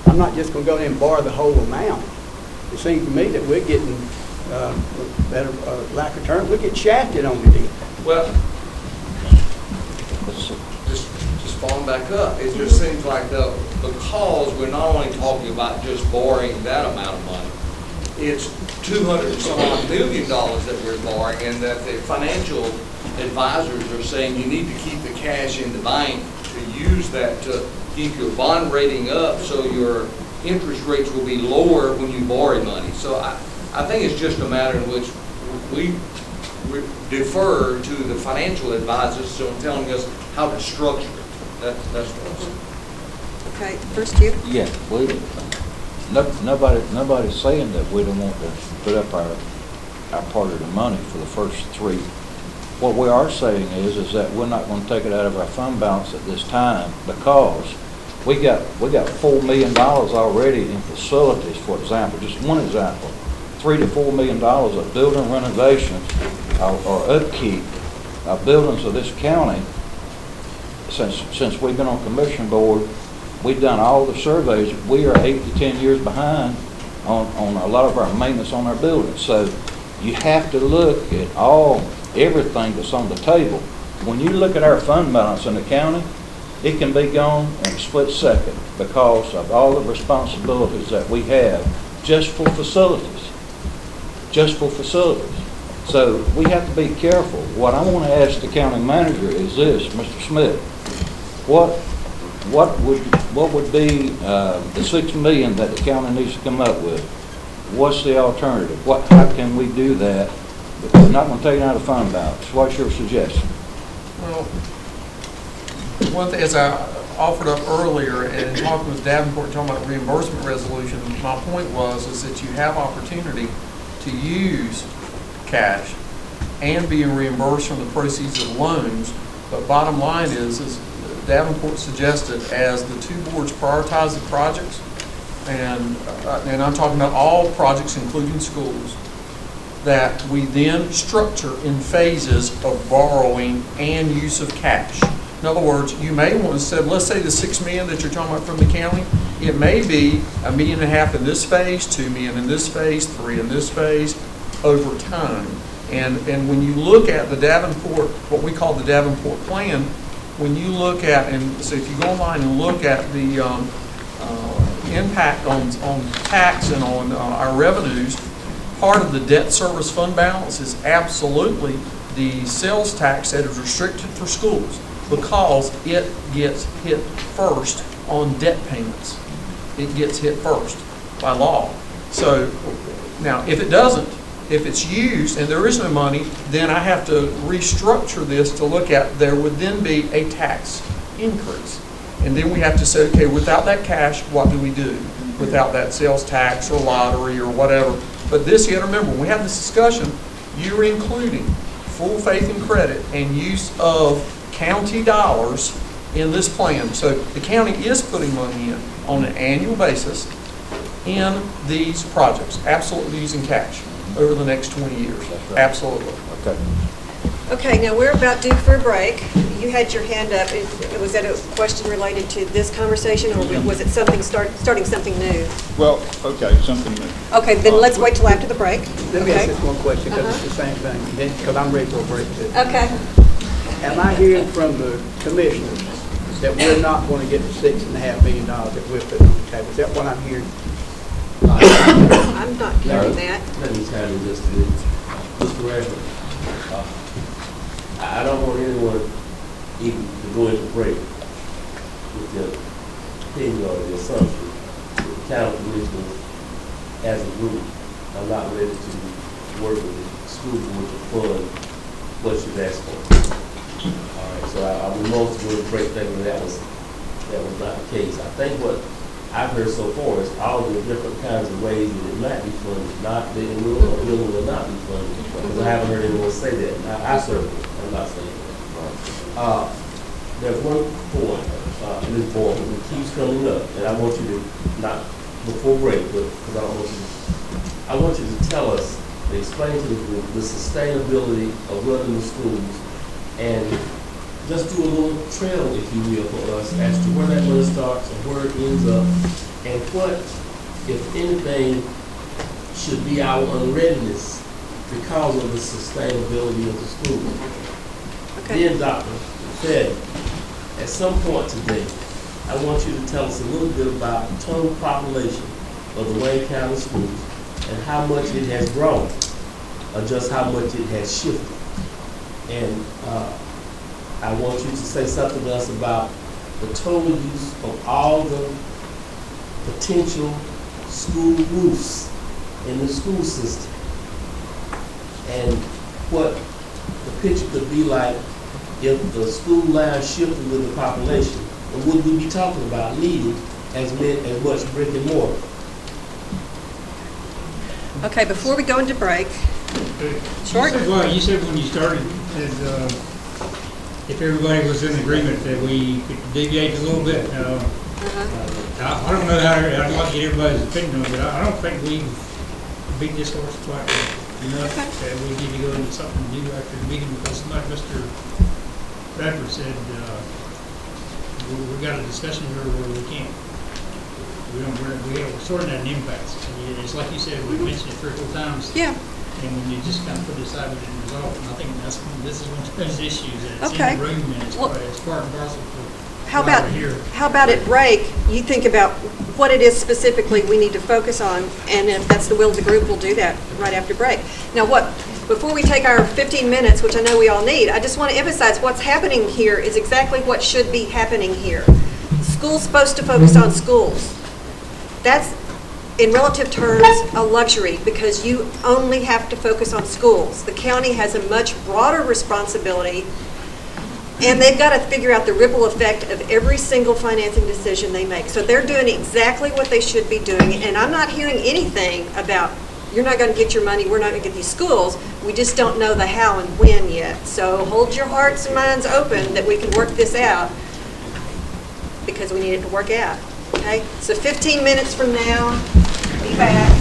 I'm not just going to go in and borrow the whole amount. It seems to me that we're getting better lack of term. We're getting shafted on the deal. Well, just falling back up, it just seems like because we're not only talking about just borrowing that amount of money, it's $200 and some odd million that we're borrowing, and that the financial advisors are saying you need to keep the cash in the bank to use that to keep your bond rating up so your interest rates will be lower when you borrow money. So I think it's just a matter in which we defer to the financial advisors so telling us how to structure it. That's what I'm saying. Okay, first you. Yeah, nobody's saying that we don't want to put up our part of the money for the first 3. What we are saying is that we're not going to take it out of our fund balance at this time because we got $4 million already in facilities, for example, just one example, $3 to $4 million of building renovations or upkeep of buildings of this county. Since we've been on commission board, we've done all the surveys. We are 8 to 10 years behind on a lot of our maintenance on our buildings. So you have to look at everything that's on the table. When you look at our fund balance in the county, it can be gone in a split second because of all the responsibilities that we have just for facilities. Just for facilities. So we have to be careful. What I want to ask the county manager is this, Mr. Smith, what would be the $6 million that the county needs to come up with? What's the alternative? How can we do that? We're not going to take it out of fund balance. What's your suggestion? Well, one thing, as I offered up earlier, and talking with Davenport, talking about reimbursement resolution, my point is that you have opportunity to use cash and being reimbursed from the proceeds of loans. But bottom line is Davenport suggested as the 2 boards prioritize the projects, and I'm talking about all projects, including schools, that we then structure in phases of borrowing and use of cash. In other words, you may want to say, let's say the $6 million that you're talking about from the county, it may be $1.5 million in this phase, $2 million in this phase, $3 million in this phase, over time. And when you look at the Davenport, what we call the Davenport plan, when you look at, and so if you go online and look at the impact on tax and on our revenues, part of the debt service fund balance is absolutely the sales tax that is restricted for schools because it gets hit first on debt payments. It gets hit first by law. So now if it doesn't, if it's used and there is no money, then I have to restructure this to look at, there would then be a tax increase. And then we have to say, okay, without that cash, what do we do? Without that sales tax or lottery or whatever. But this, you got to remember, when we have this discussion, you're including full faith and credit and use of county dollars in this plan. So the county is putting money in on an annual basis in these projects, absolutely using cash over the next 20 years. Right. Absolutely. Okay. Okay, now we're about due for a break. You had your hand up. Was that a question related to this conversation, or was it something starting something new? Well, okay, something new. Okay, then let's wait till after the break. Let me ask Okay. this one question, because it's the same thing, because I'm ready for a break too. Okay. Am I hearing from the commissioners that we're not going to get the $6.5 million that we're putting on the table? Is that what I'm hearing? I'm not hearing that. Let me tell you just this. Mr. Rashford, I don't want anyone even to go into break with the opinion or the assumption that the county commissioners as a group are not ready to work with the school board to fund what you've asked for. All right, so I would most go to break thinking that was not the case. I think what I've heard so far is all the different kinds of ways that it might be funded, not that it will or will not be funded. Because I haven't heard anyone say that. I certainly am not saying that. There's one point in this board that keeps coming up, and I want you to, not before break, but because I want you to tell us, to explain to the group the sustainability of running the schools, and just do a little trail, if you will, for us as to where that money starts and where it ends up, and what, if anything, should be our unreadiness because of the sustainability of the school. Okay. Then, Dr. Fed, at some point today, I want you to tell us a little bit about the total population of the Wayne County schools and how much it has grown, or just how much it has shifted. And I want you to say something to us about the total use of all the potential school roofs in the school system, and what the picture could be like if the school line shifted with the population, and would we be talking about needing as much brick and mortar? Okay, before we go into break, Sure. You said when you started that if everybody was in agreement that we could deviate a little bit. I don't know how, I'd like to get everybody's opinion on it, but I don't think we beat this horse quite enough. That we need to go into something new after the meeting, because like Mr. Bradford said, we got a discussion here where we can't. We're sorting out an impasse. And it's like you said, we mentioned it 3 or 4 times. Yeah. And when you just kind of put it aside, we didn't resolve it. And I think this is one of those issues that it's Okay. in the room and it's part and parcel to How why about, we're here. how about at break, you think about what it is specifically we need to focus on, and if that's the will of the group, we'll do that right after break. Now before we take our 15 minutes, which I know we all need, I just want to emphasize what's happening here is exactly what should be happening here. School's supposed to focus on schools. That's, in relative terms, a luxury, because you only have to focus on schools. The county has a much broader responsibility, and they've got to figure out the ripple effect of every single financing decision they make. So they're doing exactly what they should be doing, and I'm not hearing anything about, you're not going to get your money, we're not going to get these schools. We just don't know the how and when yet. So hold your hearts and minds open that we can work this out, because we need it to work out. Okay? So 15 minutes from now, be back.